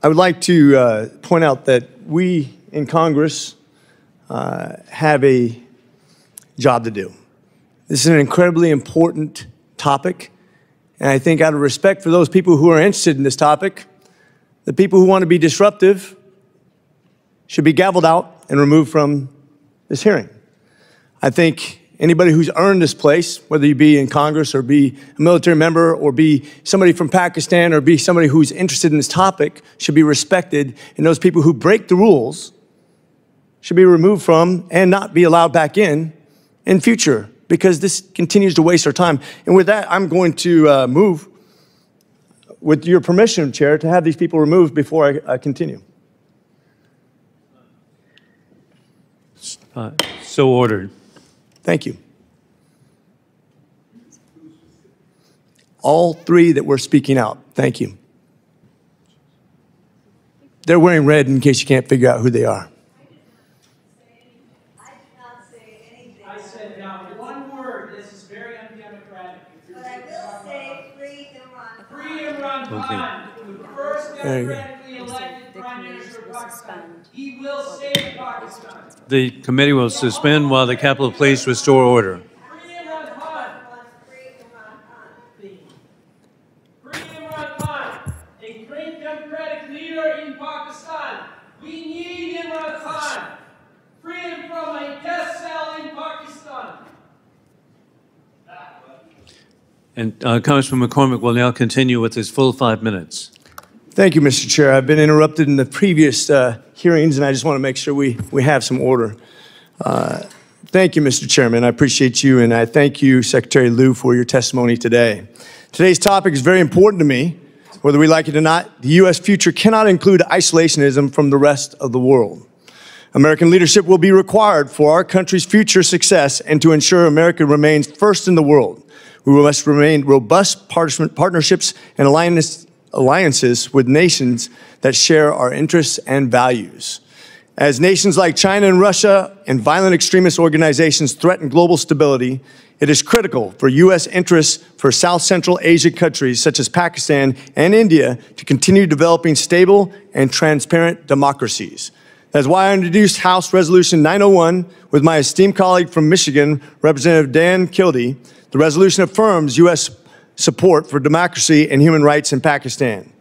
H: I would like to point out that we in Congress have a job to do. This is an incredibly important topic, and I think out of respect for those people who are interested in this topic, the people who want to be disruptive should be gavelled out and removed from this hearing. I think anybody who's earned this place, whether you be in Congress or be a military member or be somebody from Pakistan or be somebody who's interested in this topic, should be respected, and those people who break the rules should be removed from and not be allowed back in future, because this continues to waste our time. And with that, I'm going to move, with your permission, Chair, to have these people removed before I continue.
E: So ordered.
H: Thank you. All three that were speaking out, thank you. They're wearing red in case you can't figure out who they are.
I: I said not one word. This is very undemocratic.
G: But I will say free Imran.
I: Free Imran Khan, the first democratically elected Prime Minister of Pakistan. He will save Pakistan.
E: The committee will suspend while the Capitol Police restore order.
I: Free Imran Khan. Free Imran Khan, a great democratic leader in Pakistan. We need Imran Khan. Free him from a death cell in Pakistan.
E: And Congressman McCormick will now continue with his full 5 minutes.
H: Thank you, Mr. Chair. I've been interrupted in the previous hearings, and I just want to make sure we have some order. Thank you, Mr. Chairman. I appreciate you, and I thank you, Secretary Liu, for your testimony today. Today's topic is very important to me. Whether we like it or not, the U.S. future cannot include isolationism from the rest of the world. American leadership will be required for our country's future success and to ensure America remains first in the world. We must remain robust partnerships and alliances with nations that share our interests and values. As nations like China and Russia and violent extremist organizations threaten global stability, it is critical for U.S. interests for South Central Asian countries such as Pakistan and India to continue developing stable and transparent democracies. That's why I introduced House Resolution 901 with my esteemed colleague from Michigan, Representative Dan Kildee. The resolution affirms U.S. support for democracy and human rights in Pakistan.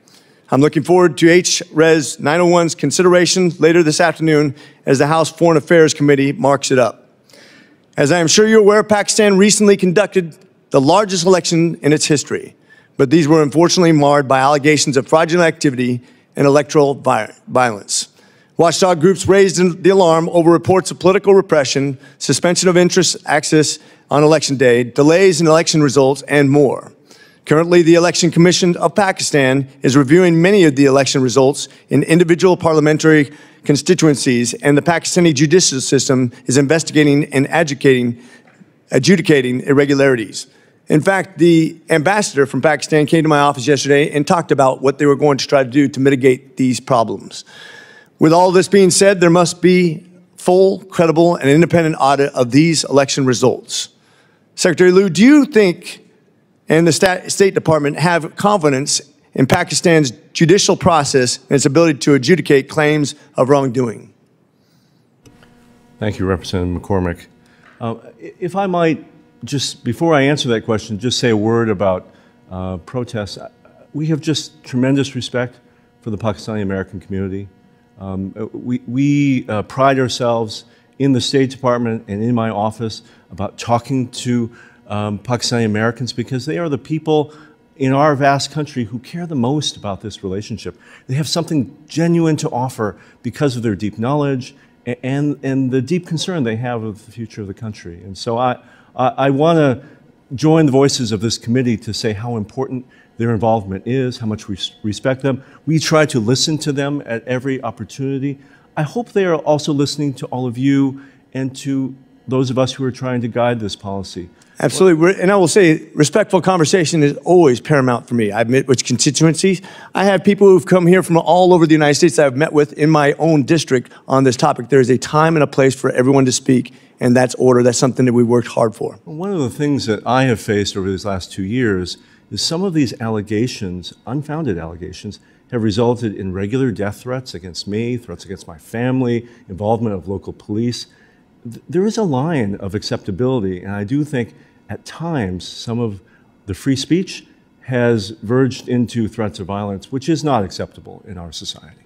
H: I'm looking forward to H.Res. 901's consideration later this afternoon as the House Foreign Affairs Committee marks it up. As I am sure you're aware, Pakistan recently conducted the largest election in its history, but these were unfortunately marred by allegations of fraudulent activity and electoral violence. Watchdog groups raised the alarm over reports of political repression, suspension of interest access on election day, delays in election results, and more. Currently, the Election Commission of Pakistan is reviewing many of the election results in individual parliamentary constituencies, and the Pakistani judicial system is investigating and adjudicating irregularities. In fact, the ambassador from Pakistan came to my office yesterday and talked about what they were going to try to do to mitigate these problems. With all this being said, there must be full, credible, and independent audit of these election results. Secretary Liu, do you think and the State Department have confidence in Pakistan's judicial process and its ability to adjudicate claims of wrongdoing?
B: Thank you, Representative McCormick. If I might, just before I answer that question, just say a word about protests. We have just tremendous respect for the Pakistani American community. We pride ourselves in the State Department and in my office about talking to Pakistani Americans, because they are the people in our vast country who care the most about this relationship. They have something genuine to offer because of their deep knowledge and the deep concern they have of the future of the country. And so I want to join the voices of this committee to say how important their involvement is, how much we respect them. We try to listen to them at every opportunity. I hope they are also listening to all of you and to those of us who are trying to guide this policy.
H: Absolutely. And I will say, respectful conversation is always paramount for me. I've met with constituencies. I have people who've come here from all over the United States that I've met with in my own district on this topic. There is a time and a place for everyone to speak, and that's order. That's something that we worked hard for.
B: One of the things that I have faced over these last 2 years is some of these allegations, unfounded allegations, have resulted in regular death threats against me, threats against my family, involvement of local police. There is a line of acceptability, and I do think at times some of the free speech has verged into threats of violence, which is not acceptable in our society.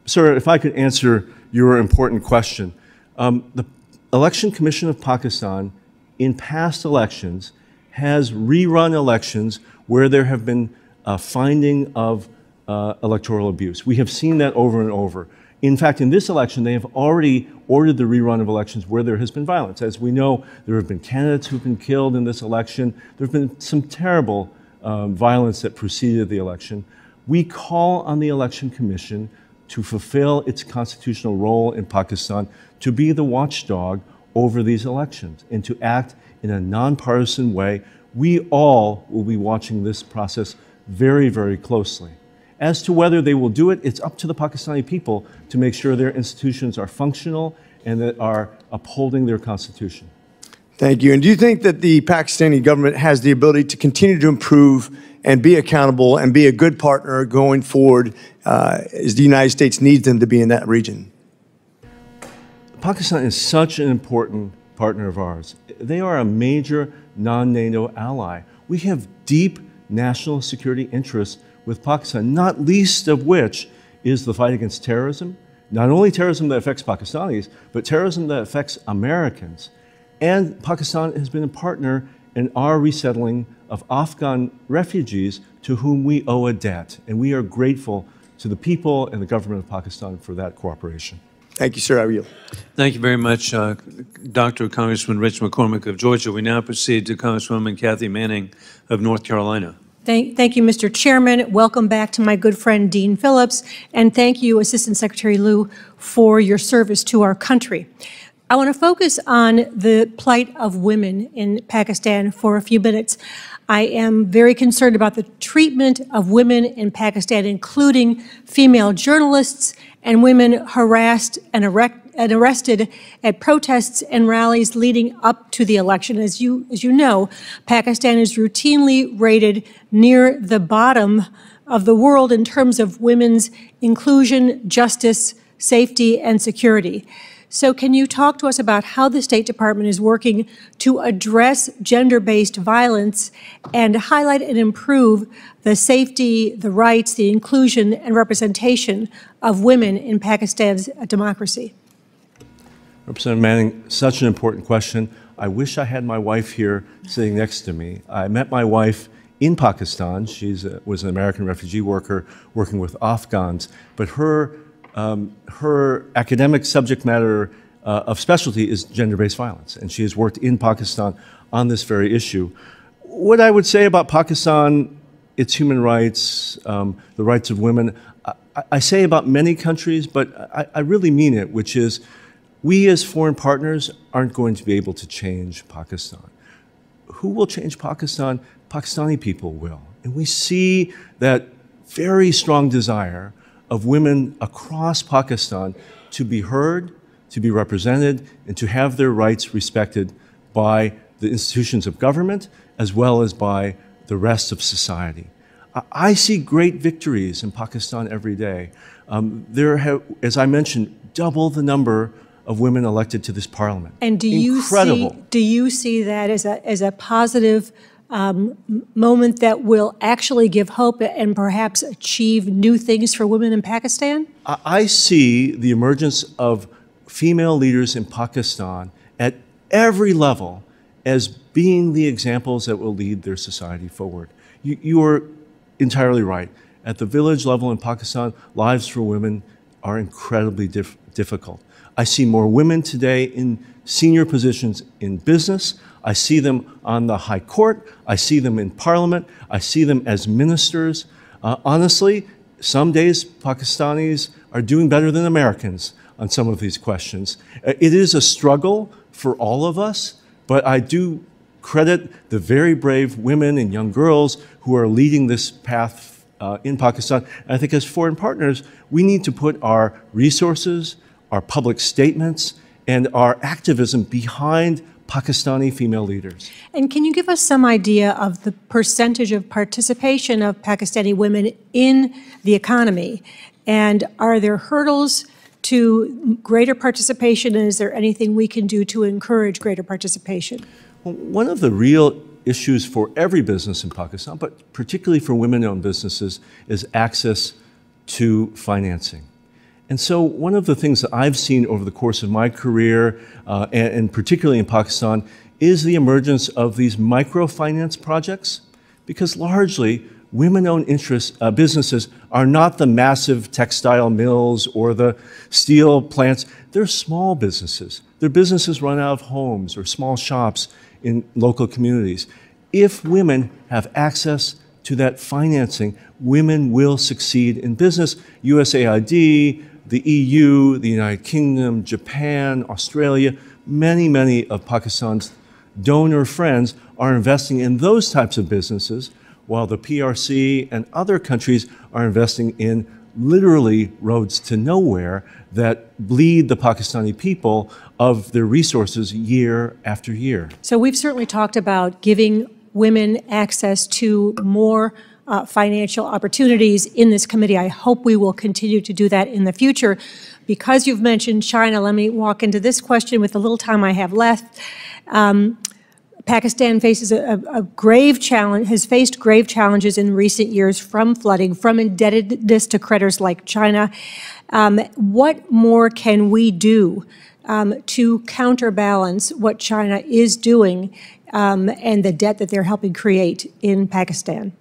B: Sir, if I could answer your important question. The Election Commission of Pakistan, in past elections, has rerun elections where there have been finding of electoral abuse. We have seen that over and over. In fact, in this election, they have already ordered the rerun of elections where there has been violence. As we know, there have been candidates who've been killed in this election. There have been some terrible violence that preceded the election. We call on the Election Commission to fulfill its constitutional role in Pakistan, to be the watchdog over these elections and to act in a nonpartisan way. We all will be watching this process very, very closely. As to whether they will do it, it's up to the Pakistani people to make sure their institutions are functional and that are upholding their constitution.
H: Thank you. And do you think that the Pakistani government has the ability to continue to improve and be accountable and be a good partner going forward as the United States needs them to be in that region?
B: Pakistan is such an important partner of ours. They are a major non-NATO ally. We have deep national security interests with Pakistan, not least of which is the fight against terrorism, not only terrorism that affects Pakistanis, but terrorism that affects Americans. And Pakistan has been a partner in our resettling of Afghan refugees to whom we owe a debt. And we are grateful to the people and the government of Pakistan for that cooperation.
H: Thank you, sir. I yield.
E: Thank you very much, Dr. Congressman Rich McCormick of Georgia. We now proceed to Congresswoman Kathy Manning of North Carolina.
J: Thank you, Mr. Chairman. Welcome back to my good friend, Dean Phillips. And thank you, Assistant Secretary Liu, for your service to our country. I want to focus on the plight of women in Pakistan for a few minutes. I am very concerned about the treatment of women in Pakistan, including female journalists and women harassed and arrested at protests and rallies leading up to the election. As you know, Pakistan is routinely rated near the bottom of the world in terms of women's inclusion, justice, safety, and security. So can you talk to us about how the State Department is working to address gender-based violence and highlight and improve the safety, the rights, the inclusion, and representation of women in Pakistan's democracy?
B: Representative Manning, such an important question. I wish I had my wife here sitting next to me. I met my wife in Pakistan. She was an American refugee worker working with Afghans, but her academic subject matter of specialty is gender-based violence, and she has worked in Pakistan on this very issue. What I would say about Pakistan, its human rights, the rights of women, I say about many countries, but I really mean it, which is we as foreign partners aren't going to be able to change Pakistan. Who will change Pakistan? Pakistani people will. And we see that very strong desire of women across Pakistan to be heard, to be represented, and to have their rights respected by the institutions of government as well as by the rest of society. I see great victories in Pakistan every day. There have, as I mentioned, double the number of women elected to this parliament.
J: And do you see that as a positive moment that will actually give hope and perhaps achieve new things for women in Pakistan?
B: I see the emergence of female leaders in Pakistan at every level as being the examples that will lead their society forward. You are entirely right. At the village level in Pakistan, lives for women are incredibly difficult. I see more women today in senior positions in business. I see them on the high court. I see them in parliament. I see them as ministers. Honestly, some days Pakistanis are doing better than Americans on some of these questions. It is a struggle for all of us, but I do credit the very brave women and young girls who are leading this path in Pakistan. And I think as foreign partners, we need to put our resources, our public statements, and our activism behind Pakistani female leaders.
J: And can you give us some idea of the percentage of participation of Pakistani women in the economy? And are there hurdles to greater participation, and is there anything we can do to encourage greater participation?
B: Well, one of the real issues for every business in Pakistan, but particularly for women-owned businesses, is access to financing. And so one of the things that I've seen over the course of my career, and particularly in Pakistan, is the emergence of these microfinance projects, because largely women-owned businesses are not the massive textile mills or the steel plants. They're small businesses. They're businesses run out of homes or small shops in local communities. If women have access to that financing, women will succeed in business. USAID, the EU, the United Kingdom, Japan, Australia, many of Pakistan's donor friends are investing in those types of businesses, while the PRC and other countries are investing in literally roads to nowhere that bleed the Pakistani people of their resources year after year.
J: So we've certainly talked about giving women access to more financial opportunities in this committee. I hope we will continue to do that in the future. Because you've mentioned China, let me walk into this question with the little time I have left. Pakistan faces a grave challenge, has faced grave challenges in recent years from flooding, from indebtedness to creditors like China. What more can we do to counterbalance what China is doing and the debt that they're helping create in Pakistan?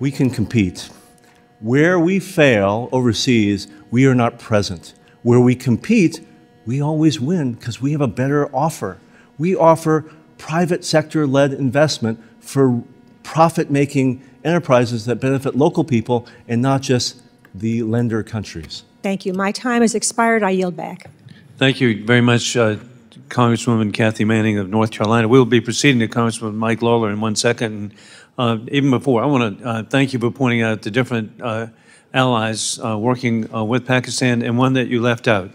B: We can compete. Where we fail overseas, we are not present. Where we compete, we always win because we have a better offer. We offer private sector-led investment for profit-making enterprises that benefit local people and not just the lender countries.
J: Thank you. My time has expired. I yield back.
E: Thank you very much, Congresswoman Kathy Manning of North Carolina. We'll be proceeding to Congressman Mike Lawler in 1 second. And, even before, I want to thank you for pointing out the different allies working with Pakistan, and one that you left out,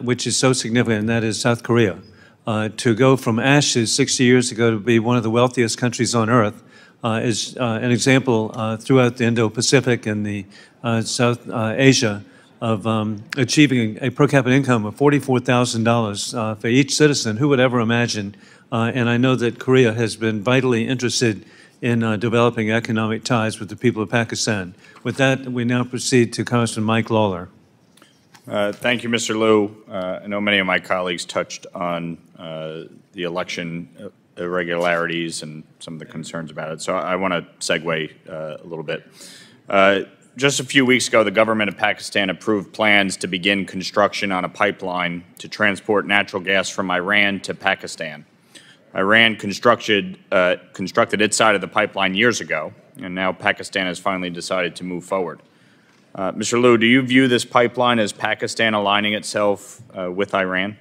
E: which is so significant, and that is South Korea. To go from ashes 60 years ago to be one of the wealthiest countries on earth is an example throughout the Indo-Pacific and the South Asia of achieving a per capita income of $44,000 for each citizen. Who would ever imagine? And I know that Korea has been vitally interested in developing economic ties with the people of Pakistan. With that, we now proceed to Congressman Mike Lawler.
K: Thank you, Mr. Liu. I know many of my colleagues touched on the election irregularities and some of the concerns about it, so I want to segue a little bit. Just a few weeks ago, the government of Pakistan approved plans to begin construction on a pipeline to transport natural gas from Iran to Pakistan. Iran constructed its side of the pipeline years ago, and now Pakistan has finally decided to move forward. Mr. Liu, do you view this pipeline as Pakistan aligning itself with Iran?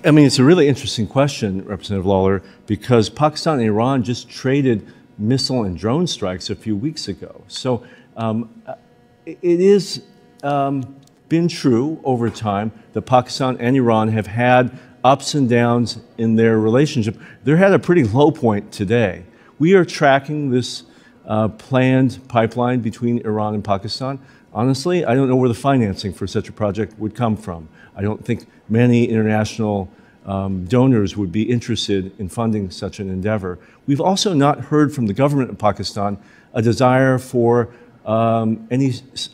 B: I mean, it's a really interesting question, Representative Lawler, because Pakistan and Iran just traded missile and drone strikes a few weeks ago. So it is been true over time that Pakistan and Iran have had ups and downs in their relationship. They're at a pretty low point today. We are tracking this planned pipeline between Iran and Pakistan. Honestly, I don't know where the financing for such a project would come from. I don't think many international donors would be interested in funding such an endeavor. We've also not heard from the government of Pakistan a desire for a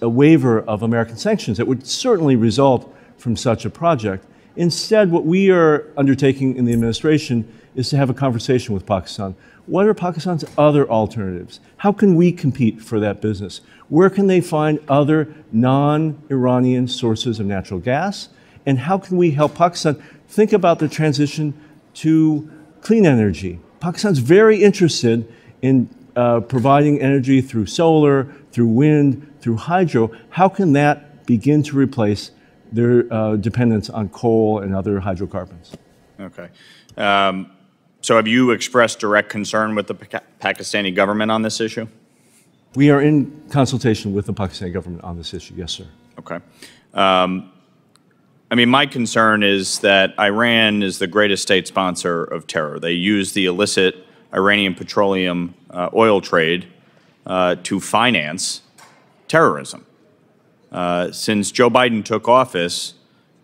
B: waiver of American sanctions that would certainly result from such a project. Instead, what we are undertaking in the administration is to have a conversation with Pakistan. What are Pakistan's other alternatives? How can we compete for that business? Where can they find other non-Iranian sources of natural gas? And how can we help Pakistan think about the transition to clean energy? Pakistan's very interested in providing energy through solar, through wind, through hydro. How can that begin to replace their dependence on coal and other hydrocarbons?
K: Okay. So have you expressed direct concern with the Pakistani government on this issue?
B: We are in consultation with the Pakistani government on this issue, yes, sir.
K: Okay. I mean, my concern is that Iran is the greatest state sponsor of terror. They use the illicit Iranian petroleum oil trade to finance terrorism. Since Joe Biden took office,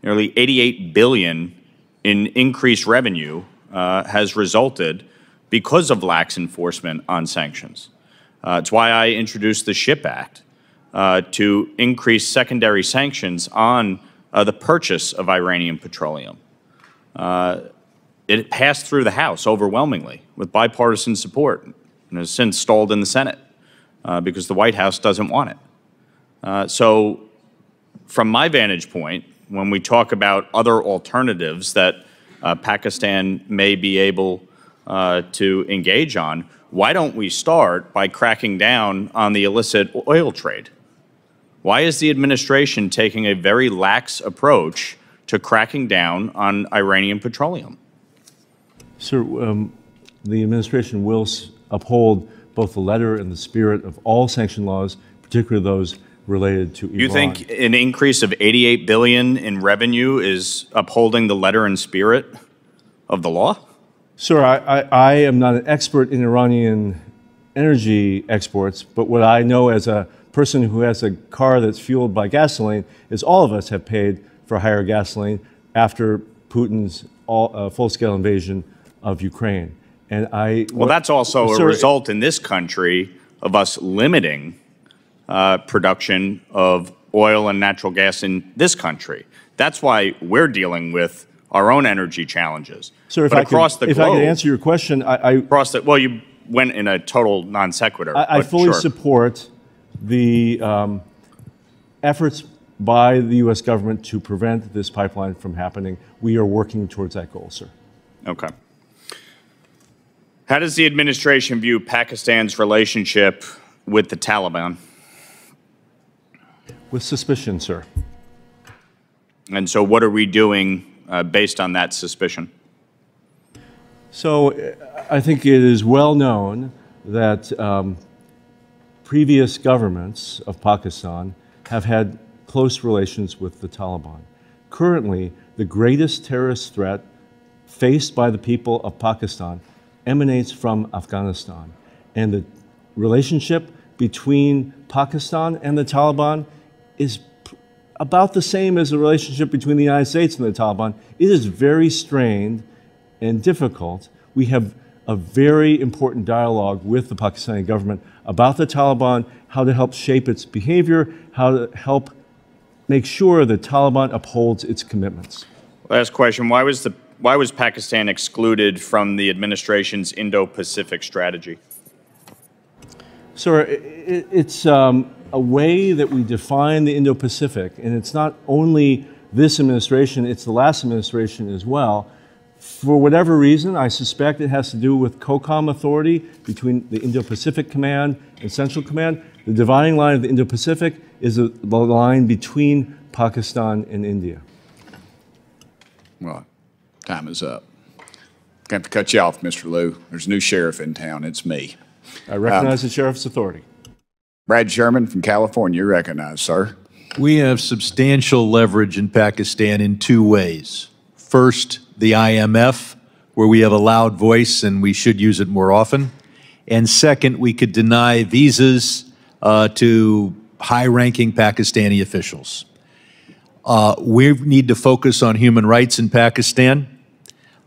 K: nearly $88 billion in increased revenue has resulted because of lax enforcement on sanctions. It's why I introduced the SHIP Act to increase secondary sanctions on the purchase of Iranian petroleum. It passed through the House overwhelmingly with bipartisan support and has since stalled in the Senate because the White House doesn't want it. So from my vantage point, when we talk about other alternatives that Pakistan may be able to engage on, why don't we start by cracking down on the illicit oil trade? Why is the administration taking a very lax approach to cracking down on Iranian petroleum?
B: Sir, the administration will uphold both the letter and the spirit of all sanction laws, particularly those related to Iran.
K: You think an increase of $88 billion in revenue is upholding the letter and spirit of the law?
B: Sir, I am not an expert in Iranian energy exports, but what I know as a person who has a car that's fueled by gasoline is all of us have paid for higher gasoline after Putin's full-scale invasion of Ukraine. And
K: well, that's also a result in this country of us limiting production of oil and natural gas in this country. That's why we're dealing with our own energy challenges.
B: Sir, if I could answer your question,
K: well, you went in a total non sequitur.
B: I fully support the efforts by the U.S. government to prevent this pipeline from happening. We are working towards that goal, sir.
K: Okay. How does the administration view Pakistan's relationship with the Taliban?
B: With suspicion, sir.
K: And so what are we doing based on that suspicion?
B: So I think it is well known that previous governments of Pakistan have had close relations with the Taliban. Currently, the greatest terrorist threat faced by the people of Pakistan emanates from Afghanistan. And the relationship between Pakistan and the Taliban is about the same as the relationship between the United States and the Taliban. It is very strained and difficult. We have a very important dialogue with the Pakistani government about the Taliban, how to help shape its behavior, how to help make sure the Taliban upholds its commitments.
K: Last question. Why was Pakistan excluded from the administration's Indo-Pacific strategy?
B: Sir, it's a way that we define the Indo-Pacific, and it's not only this administration, it's the last administration as well. For whatever reason, I suspect it has to do with COCOM authority between the Indo-Pacific Command and Central Command. The dividing line of the Indo-Pacific is the line between Pakistan and India.
L: Well, time is up. I have to cut you off, Mr. Liu. There's a new sheriff in town. It's me.
B: I recognize the sheriff's authority.
L: Brad Sherman from California, you're recognized, sir.
A: We have substantial leverage in Pakistan in two ways. First, the IMF, where we have a loud voice and we should use it more often. And second, we could deny visas to high-ranking Pakistani officials. We need to focus on human rights in Pakistan.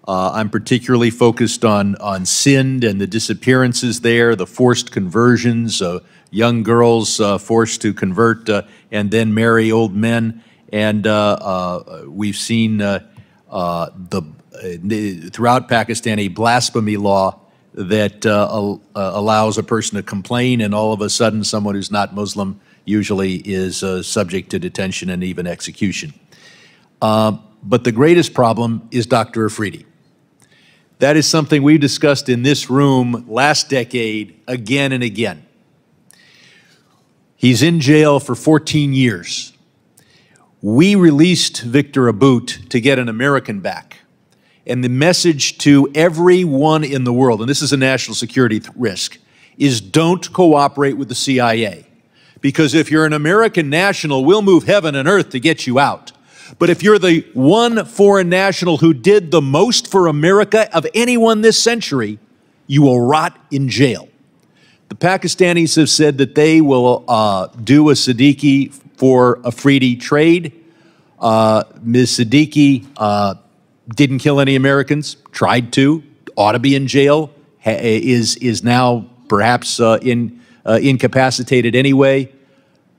A: I'm particularly focused on Sindh and the disappearances there, the forced conversions, young girls forced to convert and then marry old men, And we've seen throughout Pakistan a blasphemy law that allows a person to complain, and all of a sudden someone who's not Muslim usually is subject to detention and even execution. But the greatest problem is Dr. Afridi. That is something we discussed in this room last decade again and again. He's in jail for 14 years. We released Victor Aboud to get an American back. And the message to everyone in the world, and this is a national security risk, is don't cooperate with the CIA. Because if you're an American national, we'll move heaven and earth to get you out. But if you're the one foreign national who did the most for America of anyone this century, you will rot in jail. The Pakistanis have said that they will do a Siddiqui for Afridi trade. Ms. Siddiqui didn't kill any Americans, tried to, ought to be in jail, is now perhaps incapacitated anyway.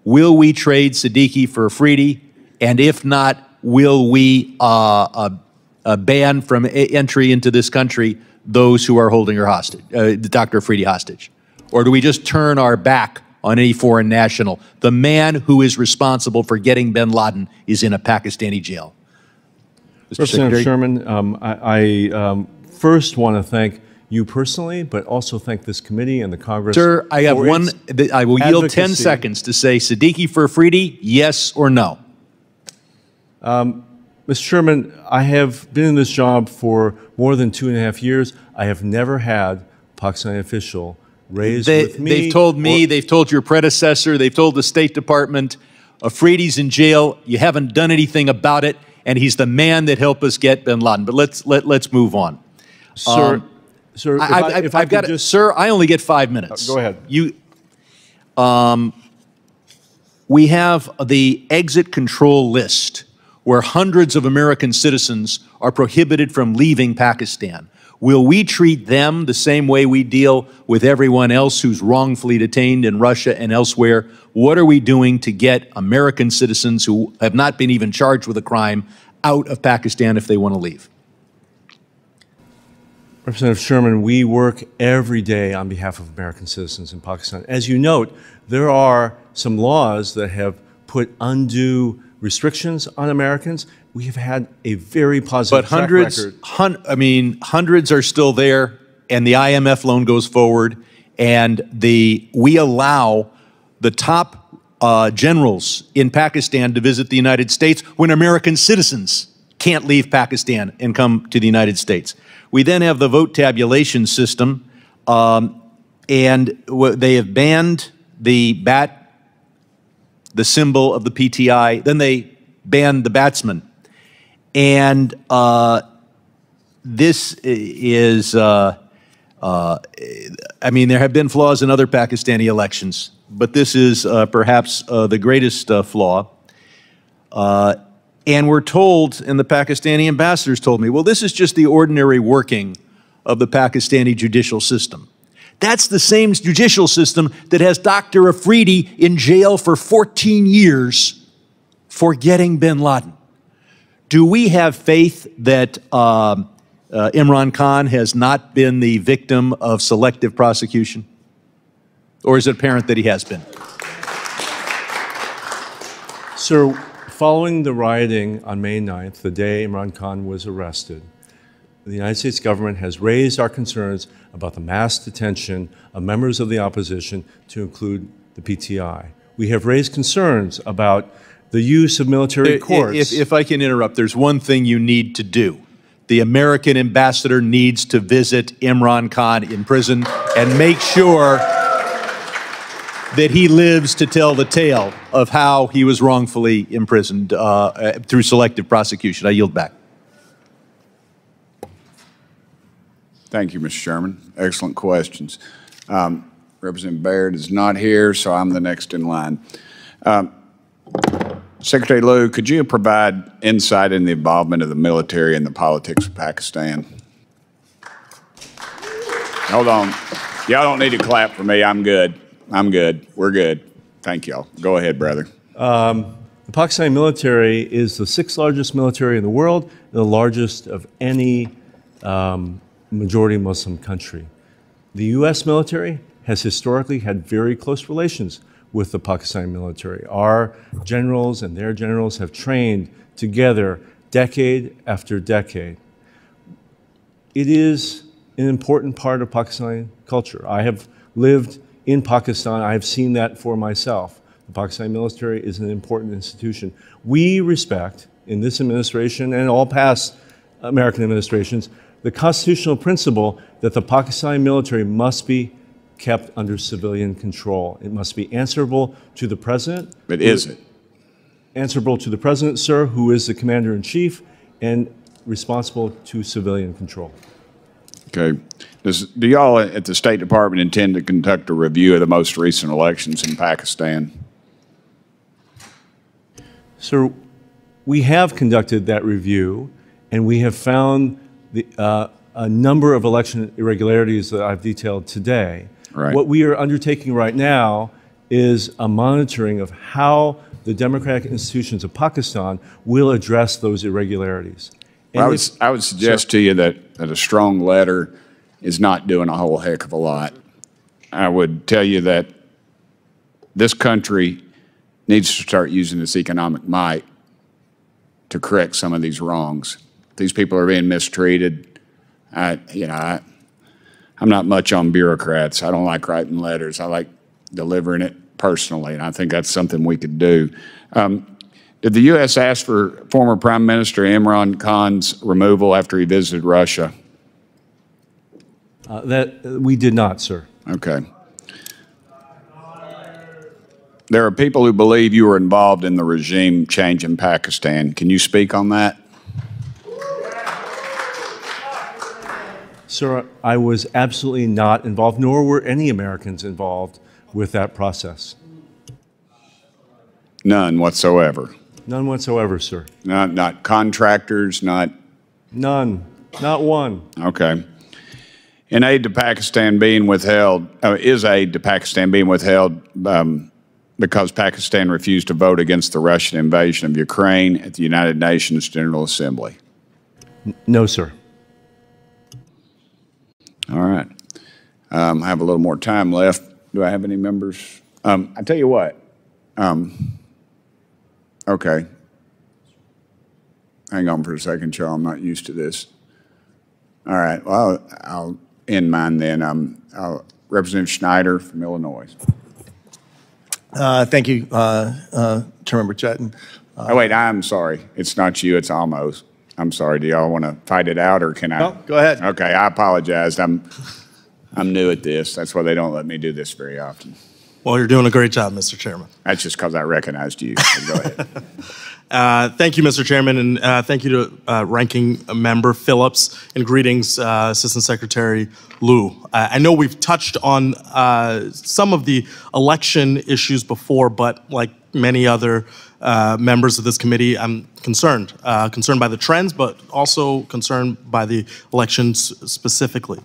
A: Will we trade Siddiqui for Afridi? And if not, will we ban from entry into this country those who are holding her hostage, Dr. Afridi hostage? Or do we just turn our back on any foreign national? The man who is responsible for getting bin Laden is in a Pakistani jail.
B: Representative Sherman, I first want to thank you personally, but also thank this committee and the Congress.
A: Sir, I have one, I will yield 10 seconds to say Siddiqui for Afridi, yes or no?
B: Mr. Sherman, I have been in this job for more than 2.5 years. I have never had a Pakistani official raise with me.
A: They've told me, they've told your predecessor, they've told the State Department, Afridi's in jail, you haven't done anything about it, and he's the man that helped us get bin Laden. But let's move on.
B: Sir, sir,
A: sir, I only get 5 minutes.
B: Go ahead.
A: We have the exit control list where hundreds of American citizens are prohibited from leaving Pakistan. Will we treat them the same way we deal with everyone else who's wrongfully detained in Russia and elsewhere? What are we doing to get American citizens who have not been even charged with a crime out of Pakistan if they want to leave?
B: Representative Sherman, we work every day on behalf of American citizens in Pakistan. As you note, there are some laws that have put undue restrictions on Americans. We have had a very positive track record.
A: Hundreds are still there, and the IMF loan goes forward, and we allow the top generals in Pakistan to visit the United States when American citizens can't leave Pakistan and come to the United States. We then have the vote tabulation system, and they have banned the bat, the symbol of the PTI, then they banned the batsman. And this is, there have been flaws in other Pakistani elections, but this is perhaps the greatest flaw. And we're told, and the Pakistani ambassadors told me, well, this is just the ordinary working of the Pakistani judicial system. That's the same judicial system that has Dr. Afridi in jail for 14 years for getting bin Laden. Do we have faith that Imran Khan has not been the victim of selective prosecution? Or is it apparent that he has been?
B: Sir, following the rioting on May 9th, the day Imran Khan was arrested, the United States government has raised our concerns about the mass detention of members of the opposition, to include the PTI. We have raised concerns about the use of military courts.
A: If I can interrupt, there's one thing you need to do. The American ambassador needs to visit Imran Khan in prison and make sure that he lives to tell the tale of how he was wrongfully imprisoned through selective prosecution. I yield back.
L: Thank you, Mr. Sherman. Excellent questions. Representative Baird is not here, so I'm the next in line. Secretary Lew, could you provide insight in the involvement of the military in the politics of Pakistan? Hold on. Y'all don't need to clap for me. I'm good. I'm good. We're good. Thank y'all. Go ahead, brother.
B: The Pakistani military is the 6th largest military in the world, and the largest of any majority Muslim country. The U.S. military has historically had very close relations with the Pakistani military. Our generals and their generals have trained together decade after decade. It is an important part of Pakistani culture. I have lived in Pakistan. I have seen that for myself. The Pakistani military is an important institution. We respect, in this administration and all past American administrations, the constitutional principle that the Pakistani military must be kept under civilian control. It must be answerable to the president.
L: But is it?
B: Answerable to the president, sir, who is the commander-in-chief, and responsible to civilian control.
L: Okay. Do y'all at the State Department intend to conduct a review of the most recent elections in Pakistan?
B: Sir, we have conducted that review, and we have found a number of election irregularities that I've detailed today.
L: Right.
B: What we are undertaking right now is a monitoring of how the democratic institutions of Pakistan will address those irregularities.
L: Well, I would suggest to you that a strong letter is not doing a whole heck of a lot. I would tell you that this country needs to start using its economic might to correct some of these wrongs. These people are being mistreated. I'm not much on bureaucrats. I don't like writing letters. I like delivering it personally, and I think that's something we could do. Did the U.S. ask for former Prime Minister Imran Khan's removal after he visited Russia?
B: We did not, sir.
L: Okay. There are people who believe you were involved in the regime change in Pakistan. Can you speak on that?
B: Sir, I was absolutely not involved, nor were any Americans involved with that process.
L: None whatsoever?
B: None whatsoever, sir.
L: Not contractors, not?
B: None, not one.
L: Okay. Is aid to Pakistan being withheld because Pakistan refused to vote against the Russian invasion of Ukraine at the United Nations General Assembly?
B: No, sir.
L: All right. I have a little more time left. Do I have any members? I tell you what. Okay. Hang on for a second, Charles. I'm not used to this. All right. Well, I'll end mine then. Representative Schneider from Illinois.
M: Thank you, Chairmember Chetton.
L: Oh, wait, I'm sorry. It's not you, it's almost. I'm sorry. Do y'all want to fight it out, or can I?
M: No, go ahead.
L: Okay, I apologize. I'm new at this. That's why they don't let me do this very often.
M: Well, you're doing a great job, Mr. Chairman.
L: That's just because I recognized you. So go ahead.
M: Thank you, Mr. Chairman, and thank you to Ranking Member Phillips, and greetings, Assistant Secretary Liu. I know we've touched on some of the election issues before, but like many other members of this committee, I'm concerned by the trends, but also concerned by the elections specifically.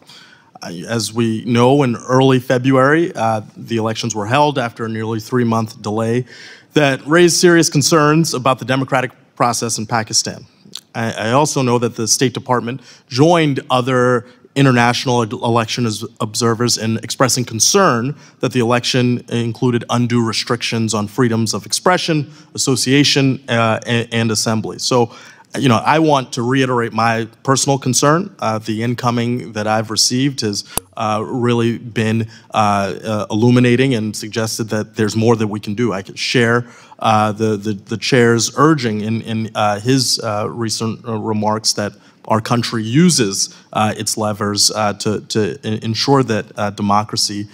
M: As we know, in early February, the elections were held after a nearly 3-month delay that raised serious concerns about the democratic process in Pakistan. I also know that the State Department joined other international election observers in expressing concern that the election included undue restrictions on freedoms of expression, association, and assembly. So, I want to reiterate my personal concern. The incoming that I've received has really been illuminating and suggested that there's more that we can do. I could share the chair's urging in his recent remarks that our country uses its levers to ensure that democracy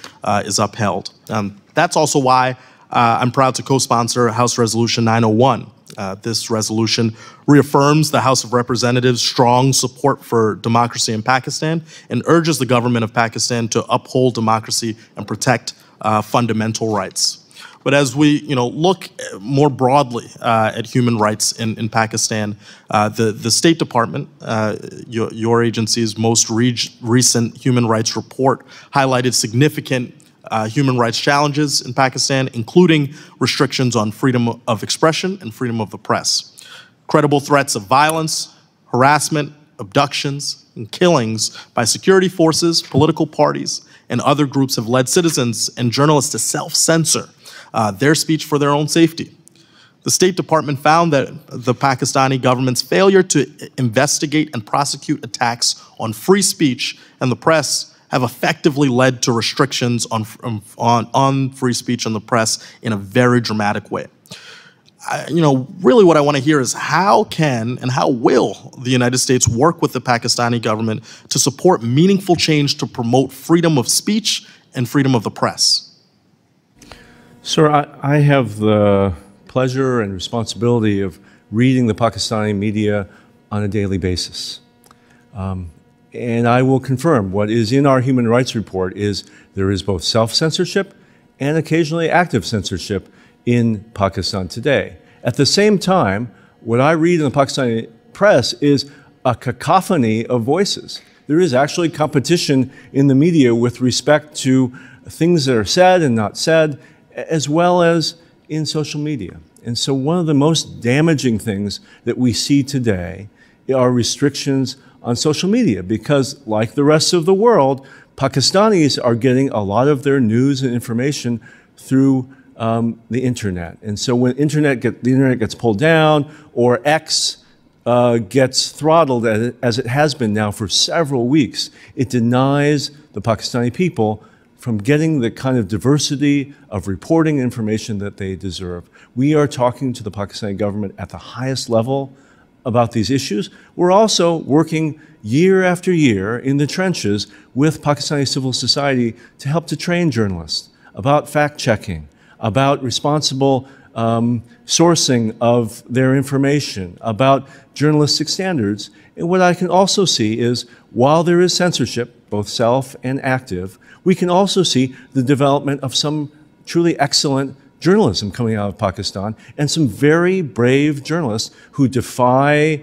M: is upheld. That's also why I'm proud to co-sponsor House Resolution 901. This resolution reaffirms the House of Representatives' strong support for democracy in Pakistan and urges the government of Pakistan to uphold democracy and protect fundamental rights. But as we look more broadly at human rights in Pakistan, the State Department, your agency's most recent human rights report highlighted significant human rights challenges in Pakistan, including restrictions on freedom of expression and freedom of the press. Credible threats of violence, harassment, abductions, and killings by security forces, political parties, and other groups have led citizens and journalists to self-censor their speech for their own safety. The State Department found that the Pakistani government's failure to investigate and prosecute attacks on free speech and the press have effectively led to restrictions on free speech and the press in a very dramatic way. Really what I want to hear is how can and how will the United States work with the Pakistani government to support meaningful change to promote freedom of speech and freedom of the press?
B: Sir, I have the pleasure and responsibility of reading the Pakistani media on a daily basis. And I will confirm what is in our human rights report is there is both self-censorship and occasionally active censorship in Pakistan today. At the same time, what I read in the Pakistani press is a cacophony of voices. There is actually competition in the media with respect to things that are said and not said, as well as in social media. And so one of the most damaging things that we see today are restrictions on social media because, like the rest of the world, Pakistanis are getting a lot of their news and information through the internet. And so when the internet gets pulled down or X gets throttled as it has been now for several weeks, it denies the Pakistani people from getting the kind of diversity of reporting information that they deserve. We are talking to the Pakistani government at the highest level about these issues. We're also working year after year in the trenches with Pakistani civil society to help to train journalists about fact-checking, about responsible sourcing of their information, about journalistic standards. And what I can also see is, while there is censorship, both self and active, we can also see the development of some truly excellent journalism coming out of Pakistan and some very brave journalists who defy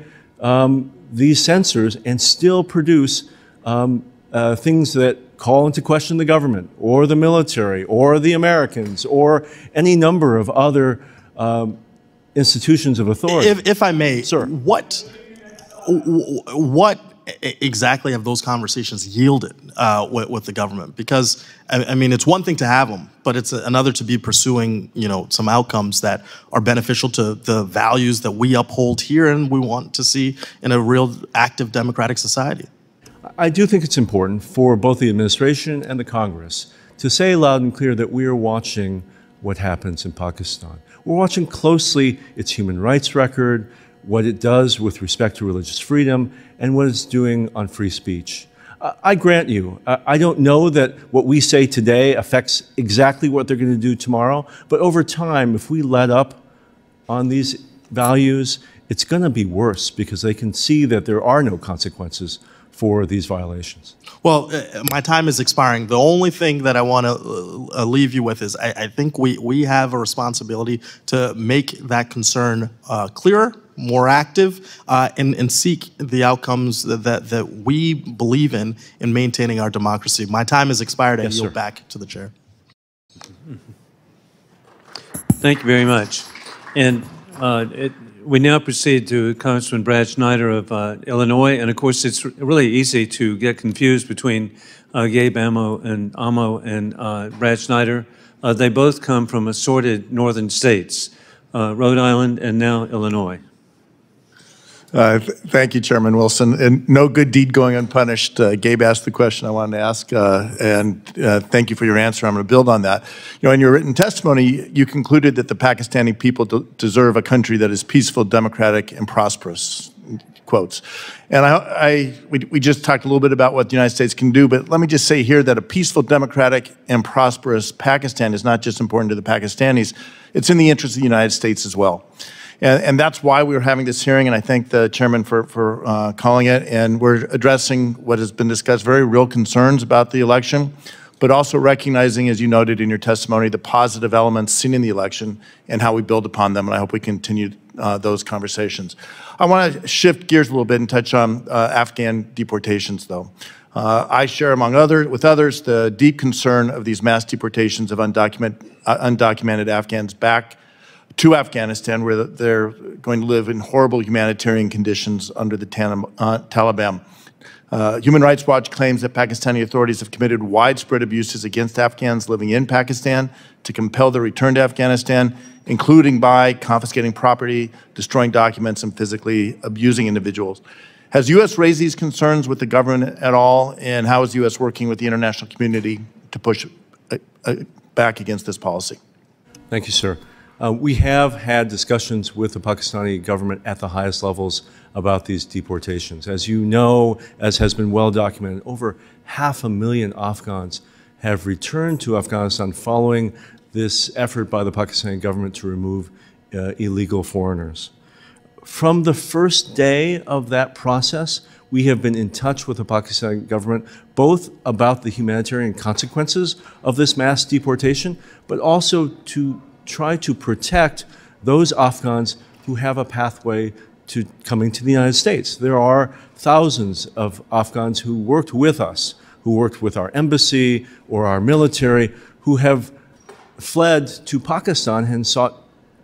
B: these censors and still produce things that call into question the government or the military or the Americans or any number of other institutions of authority.
M: If I may,
B: sir,
M: what exactly have those conversations yielded with the government? Because I mean, it's one thing to have them, but it's another to be pursuing, some outcomes that are beneficial to the values that we uphold here and we want to see in a real active democratic society.
B: I do think it's important for both the administration and the Congress to say loud and clear that we are watching what happens in Pakistan. We're watching closely its human rights record, what it does with respect to religious freedom, and what it's doing on free speech. I grant you, I don't know that what we say today affects exactly what they're going to do tomorrow, but over time, if we let up on these values, it's going to be worse because they can see that there are no consequences for these violations.
M: Well, my time is expiring. The only thing that I want to leave you with is I think we have a responsibility to make that concern clearer, more active, and seek the outcomes that we believe in maintaining our democracy. My time has expired. I yield back to the chair.
E: Thank you very much. And we now proceed to Congressman Brad Schneider of Illinois. And of course, it's really easy to get confused between Gabe Amo and Brad Schneider. They both come from assorted northern states, Rhode Island and now Illinois.
N: Thank you, Chairman Wilson. And no good deed going unpunished. Gabe asked the question I wanted to ask, and thank you for your answer. I'm going to build on that. In your written testimony, you concluded that the Pakistani people deserve a country that is peaceful, democratic, and prosperous, quotes. And we just talked a little bit about what the United States can do, but let me just say here that a peaceful, democratic, and prosperous Pakistan is not just important to the Pakistanis, it's in the interest of the United States as well. And that's why we were having this hearing, and I thank the chairman for calling it. And we're addressing what has been discussed, very real concerns about the election, but also recognizing, as you noted in your testimony, the positive elements seen in the election and how we build upon them, and I hope we continue those conversations. I want to shift gears a little bit and touch on Afghan deportations, though. I share, with others, the deep concern of these mass deportations of undocumented Afghans back to Afghanistan, where they're going to live in horrible humanitarian conditions under the Taliban. Human Rights Watch claims that Pakistani authorities have committed widespread abuses against Afghans living in Pakistan to compel their return to Afghanistan, including by confiscating property, destroying documents, and physically abusing individuals. Has U.S. raised these concerns with the government at all, and how is the U.S. working with the international community to push back against this policy?
B: Thank you, sir. We have had discussions with the Pakistani government at the highest levels about these deportations. As you know, as has been well documented, over 500,000 Afghans have returned to Afghanistan following this effort by the Pakistani government to remove illegal foreigners. From the first day of that process, we have been in touch with the Pakistani government, both about the humanitarian consequences of this mass deportation, but also to try to protect those Afghans who have a pathway to coming to the United States. There are thousands of Afghans who worked with us, who worked with our embassy or our military, who have fled to Pakistan and sought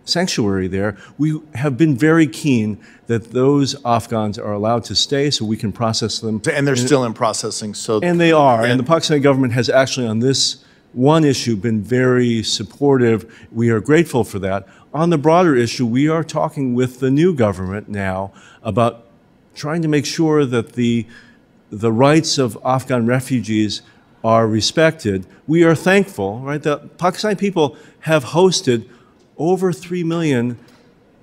B: sanctuary there. We have been very keen that those Afghans are allowed to stay so we can process them.
N: And they're still in processing.
B: And they are. And the Pakistani government has actually on this one issue been very supportive. We are grateful for that. On the broader issue, we are talking with the new government now about trying to make sure that the rights of Afghan refugees are respected. We are thankful, right? The Pakistani people have hosted over 3 million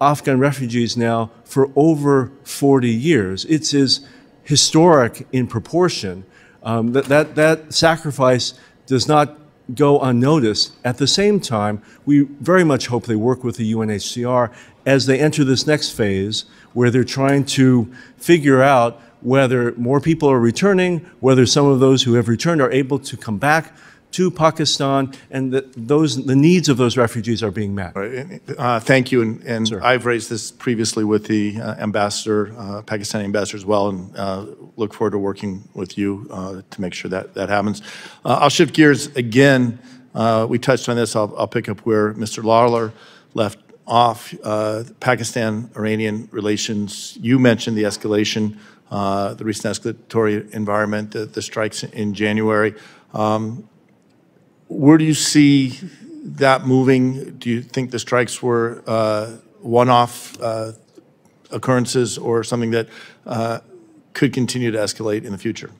B: Afghan refugees now for over 40 years. It is historic in proportion. That sacrifice does not go unnoticed. At the same time, we very much hope they work with the UNHCR as they enter this next phase where they're trying to figure out whether more people are returning, whether some of those who have returned are able to come back to Pakistan, and that the needs of those refugees are being met.
N: Thank you, and I've raised this previously with the ambassador, Pakistani ambassador as well, and look forward to working with you to make sure that happens. I'll shift gears again. We touched on this. I'll pick up where Mr. Lawler left off. Pakistan-Iranian relations. You mentioned the escalation, the recent escalatory environment, the strikes in January. Where do you see that moving? Do you think the strikes were one-off occurrences or something that could continue to escalate in the future?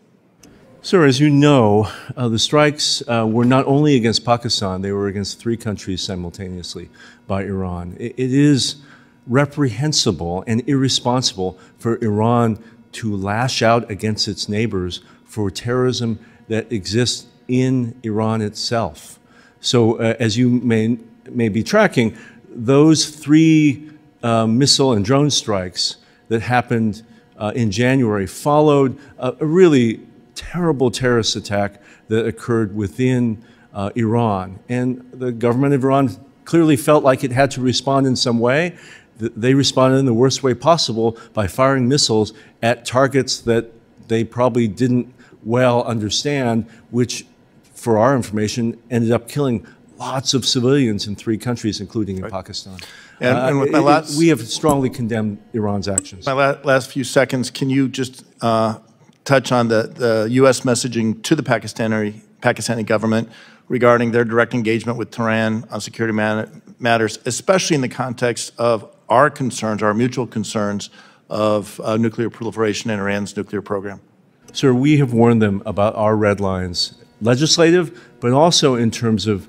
B: Sir, as you know, the strikes were not only against Pakistan, they were against 3 countries simultaneously by Iran. It is reprehensible and irresponsible for Iran to lash out against its neighbors for terrorism that exists in Iran itself. So as you may be tracking, those 3 missile and drone strikes that happened in January followed a really terrible terrorist attack that occurred within Iran. And the government of Iran clearly felt like it had to respond in some way. They responded in the worst way possible by firing missiles at targets that they probably didn't well understand, which, for our information, ended up killing lots of civilians in 3 countries, including in Pakistan.
N: And with my
B: we have strongly condemned Iran's actions.
N: My last few seconds, can you just touch on the U.S. messaging to the Pakistani government regarding their direct engagement with Tehran on security matters, especially in the context of our concerns, our mutual concerns of nuclear proliferation and Iran's nuclear program?
B: Sir, we have warned them about our red lines, legislative, but also in terms of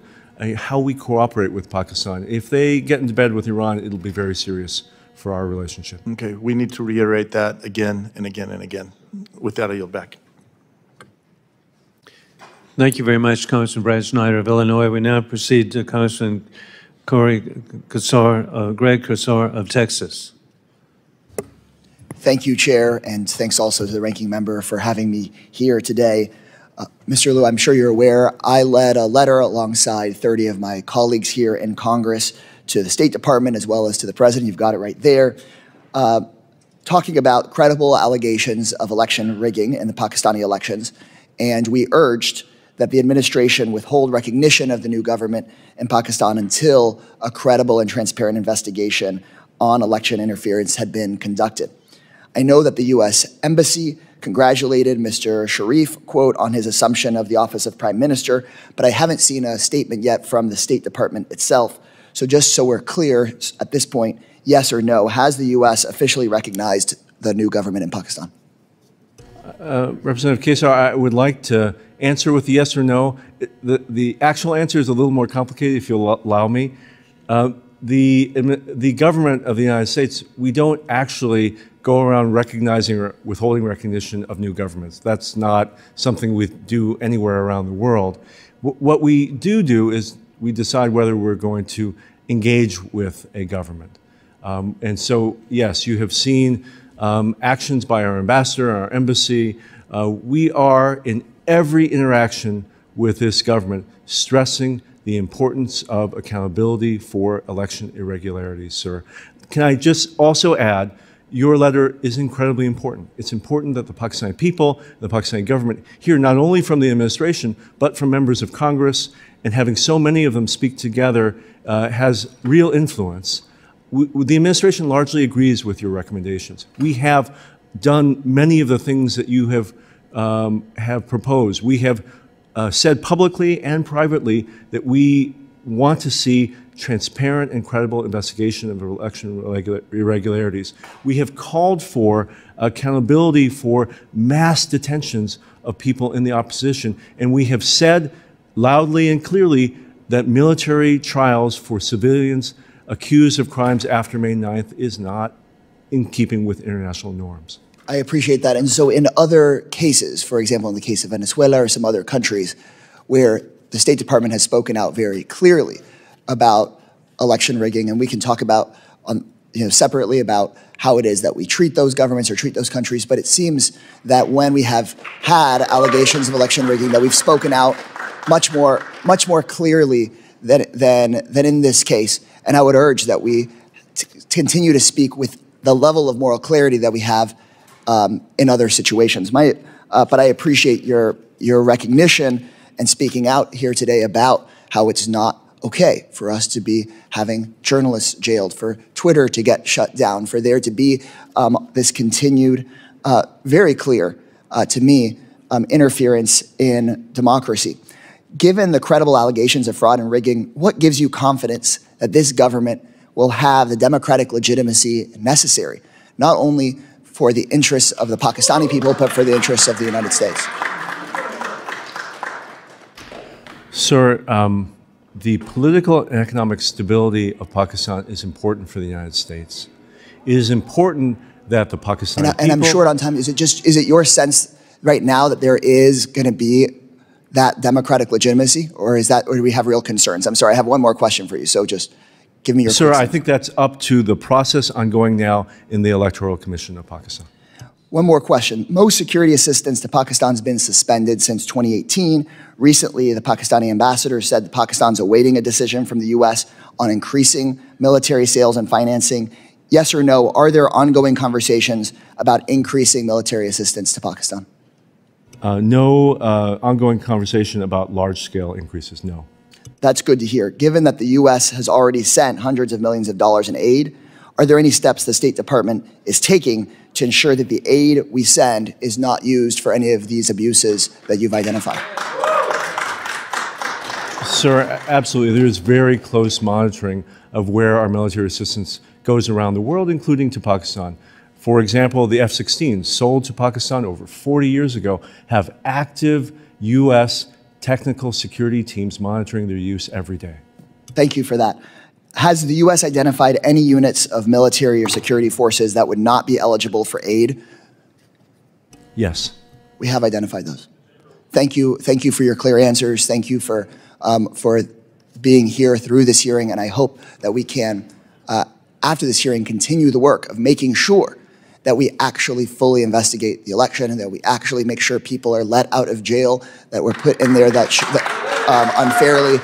B: how we cooperate with Pakistan. If they get into bed with Iran, it'll be very serious for our relationship.
N: Okay, we need to reiterate that again and again and again. With that, I yield back.
E: Thank you very much, Congressman Brad Snyder of Illinois. We now proceed to Congressman Greg Casar of Texas.
C: Thank you, Chair, and thanks also to the ranking member for having me here today. Mr. Liu, I'm sure you're aware, I led a letter alongside 30 of my colleagues here in Congress to the State Department as well as to the President, you've got it right there, talking about credible allegations of election rigging in the Pakistani elections. And we urged that the administration withhold recognition of the new government in Pakistan until a credible and transparent investigation on election interference had been conducted. I know that the U.S. Embassy congratulated Mr. Sharif, quote, on his assumption of the office of Prime Minister, but I haven't seen a statement yet from the State Department itself. So just so we're clear at this point, yes or no, has the U.S. officially recognized the new government in Pakistan?
B: Representative Kesar, I would like to answer with yes or no. The actual answer is a little more complicated, if you'll allow me. The government of the United States, we don't actually go around recognizing or withholding recognition of new governments. That's not something we do anywhere around the world. What we do is we decide whether we're going to engage with a government. And so, yes, you have seen actions by our ambassador, our embassy. We are, in every interaction with this government, stressing the importance of accountability for election irregularities, sir. Can I just also add, your letter is incredibly important. It's important that the Pakistani people, the Pakistani government, hear not only from the administration, but from members of Congress, and having so many of them speak together has real influence. The administration largely agrees with your recommendations. We have done many of the things that you have proposed. We have said publicly and privately that we want to see transparent and credible investigation of election irregularities. We have called for accountability for mass detentions of people in the opposition, and we have said loudly and clearly that military trials for civilians accused of crimes after May 9th is not in keeping with international norms.
C: I appreciate that. And so in other cases, for example, in the case of Venezuela or some other countries where the State Department has spoken out very clearly about election rigging, and we can talk about separately about how it is that we treat those governments or treat those countries, but it seems that when we have had allegations of election rigging, that we've spoken out much more clearly than in this case. And I would urge that we continue to speak with the level of moral clarity that we have in other situations. But I appreciate your recognition and speaking out here today about how it's not okay for us to be having journalists jailed, for Twitter to get shut down, for there to be this continued, very clear to me, interference in democracy. Given the credible allegations of fraud and rigging, what gives you confidence that this government will have the democratic legitimacy necessary, not only for the interests of the Pakistani people, but for the interests of the United States?
B: Sir, the political and economic stability of Pakistan is important for the United States. It is important that the Pakistani people...
C: And I'm short on time. Is it your sense right now that there is going to be that democratic legitimacy, or do we have real concerns? I'm sorry, I have one more question for you, so just give me your...
B: Sir, I think that's up to the process ongoing now in the Electoral Commission of Pakistan.
C: One more question. Most security assistance to Pakistan has been suspended since 2018. Recently, the Pakistani ambassador said that Pakistan's awaiting a decision from the U.S. on increasing military sales and financing. Yes or no, are there ongoing conversations about increasing military assistance to Pakistan?
B: No ongoing conversation about large-scale increases, no.
C: That's good to hear. Given that the U.S. has already sent hundreds of millions of dollars in aid, are there any steps the State Department is taking to ensure that the aid we send is not used for any of these abuses that you've identified?
B: Sir, absolutely. There is very close monitoring of where our military assistance goes around the world, including to Pakistan. For example, the F-16s sold to Pakistan over 40 years ago have active U.S. technical security teams monitoring their use every day.
C: Thank you for that. Has the U.S. identified any units of military or security forces that would not be eligible for aid?
B: Yes.
C: We have identified those. Thank you for your clear answers. Thank you for being here through this hearing, and I hope that we can, after this hearing, continue the work of making sure that we actually fully investigate the election and that we actually make sure people are let out of jail that were put in there that unfairly,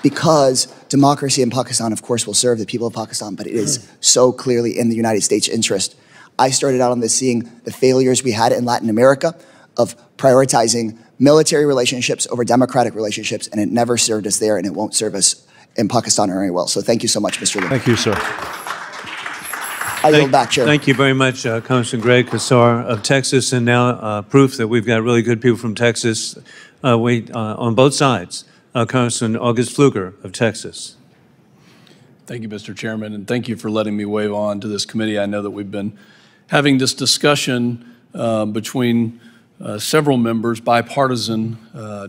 C: because democracy in Pakistan, of course, will serve the people of Pakistan, but it is so clearly in the United States' interest. I started out on this seeing the failures we had in Latin America of prioritizing military relationships over democratic relationships, and it never served us there, and it won't serve us in Pakistan very well. So thank you so much, Mr. Lee.
B: Thank you, sir.
C: I yield back, Chair.
E: Thank you very much, Congressman Greg Casar of Texas, and now proof that we've got really good people from Texas on both sides. Congressman August Pfluger of Texas.
O: Thank you, Mr. Chairman, and thank you for letting me wave on to this committee. I know that we've been having this discussion between several members, bipartisan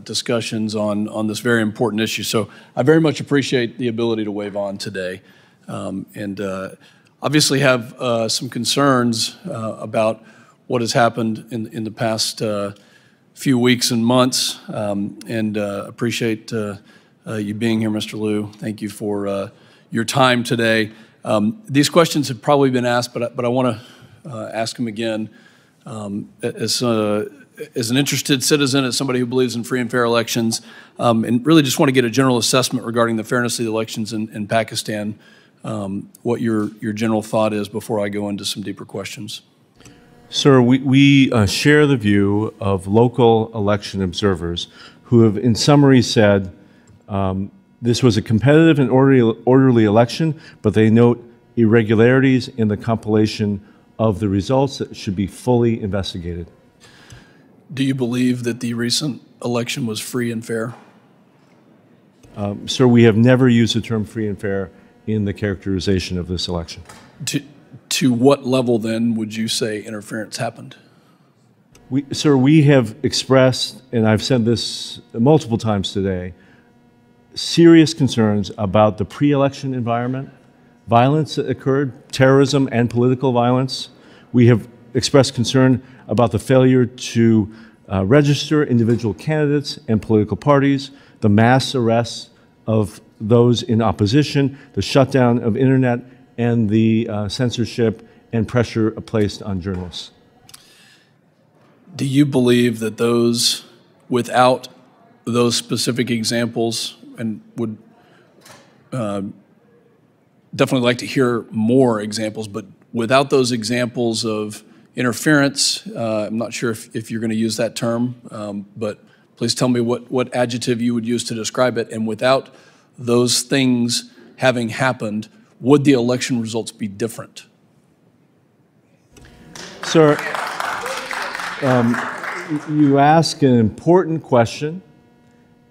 O: discussions on this very important issue. So I very much appreciate the ability to wave on today, and obviously have some concerns about what has happened in the past few weeks and months, and appreciate you being here, Mr. Liu. Thank you for your time today. These questions have probably been asked, but I want to ask them again. As an interested citizen, as somebody who believes in free and fair elections, and really just want to get a general assessment regarding the fairness of the elections in Pakistan, what your general thought is before I go into some deeper questions.
B: Sir, we share the view of local election observers who have, in summary, said this was a competitive and orderly election, but they note irregularities in the compilation of the results that should be fully investigated.
O: Do you believe that the recent election was free and fair?
B: Sir, we have never used the term free and fair in the characterization of this election.
O: To what level, then, would you say interference happened?
B: Sir, we have expressed, and I've said this multiple times today, serious concerns about the pre-election environment, violence that occurred, terrorism and political violence. We have expressed concern about the failure to register individual candidates and political parties, the mass arrests of those in opposition, the shutdown of internet, and the censorship and pressure placed on journalists.
O: Do you believe that those, without those specific examples, and would definitely like to hear more examples, but without those examples of interference, I'm not sure if you're going to use that term, but please tell me what adjective you would use to describe it, and without those things having happened, would the election results be different?
B: Sir, you ask an important question,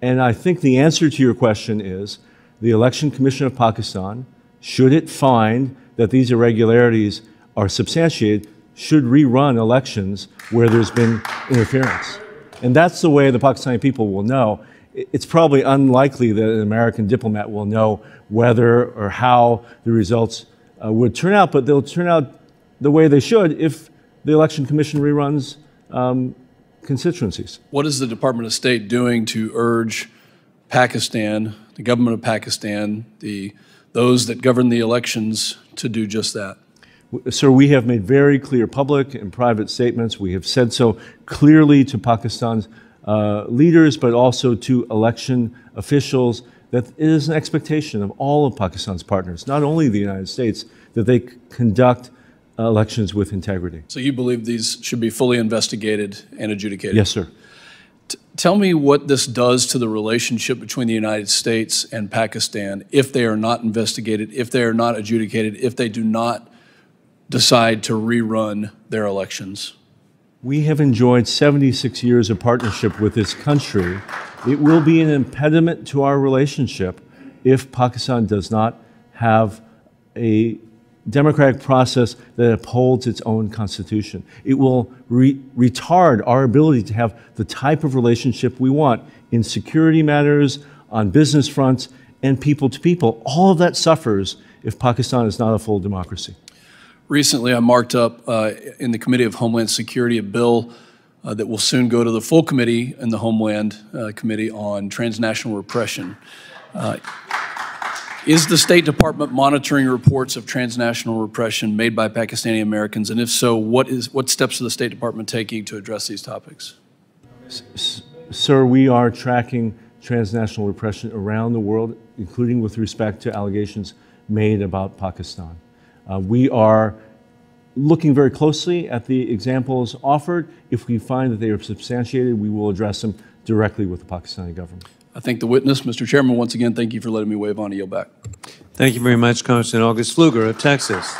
B: and I think the answer to your question is the Election Commission of Pakistan, should it find that these irregularities are substantiated, should rerun elections where there's been interference. And that's the way the Pakistani people will know. It's probably unlikely that an American diplomat will know whether or how the results would turn out, but they'll turn out the way they should if the Election Commission reruns constituencies.
O: What is the Department of State doing to urge Pakistan, the government of Pakistan, those that govern the elections, to do just that?
B: Sir, we have made very clear public and private statements. We have said so clearly to Pakistan's leaders, but also to election officials, that it is an expectation of all of Pakistan's partners, not only the United States, that they conduct elections with integrity.
O: So you believe these should be fully investigated and adjudicated?
B: Yes, sir.
O: Tell me what this does to the relationship between the United States and Pakistan if they are not investigated, if they are not adjudicated, if they do not decide to rerun their elections.
B: We have enjoyed 76 years of partnership with this country. It will be an impediment to our relationship if Pakistan does not have a democratic process that upholds its own constitution. It will retard our ability to have the type of relationship we want in security matters, on business fronts, and people to people. All of that suffers if Pakistan is not a full democracy.
O: Recently, I marked up in the Committee of Homeland Security a bill that will soon go to the full committee in the Homeland Committee on transnational repression. Is the State Department monitoring reports of transnational repression made by Pakistani Americans? And if so, what steps is the State Department taking to address these topics?
B: Sir, we are tracking transnational repression around the world, including with respect to allegations made about Pakistan. We are looking very closely at the examples offered. If we find that they are substantiated, we will address them directly with the Pakistani government.
O: I thank the witness. Mr. Chairman, once again, thank you for letting me wave on. I yield back.
E: Thank you very much, Congressman August Pfluger of Texas.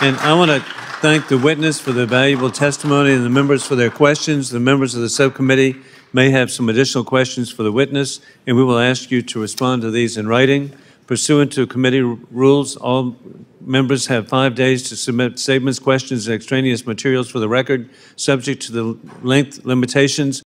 E: And I want to thank the witness for the valuable testimony and the members for their questions. The members of the subcommittee may have some additional questions for the witness, and we will ask you to respond to these in writing. Pursuant to committee rules, all members have 5 days to submit statements, questions, and extraneous materials for the record, subject to the length limitations.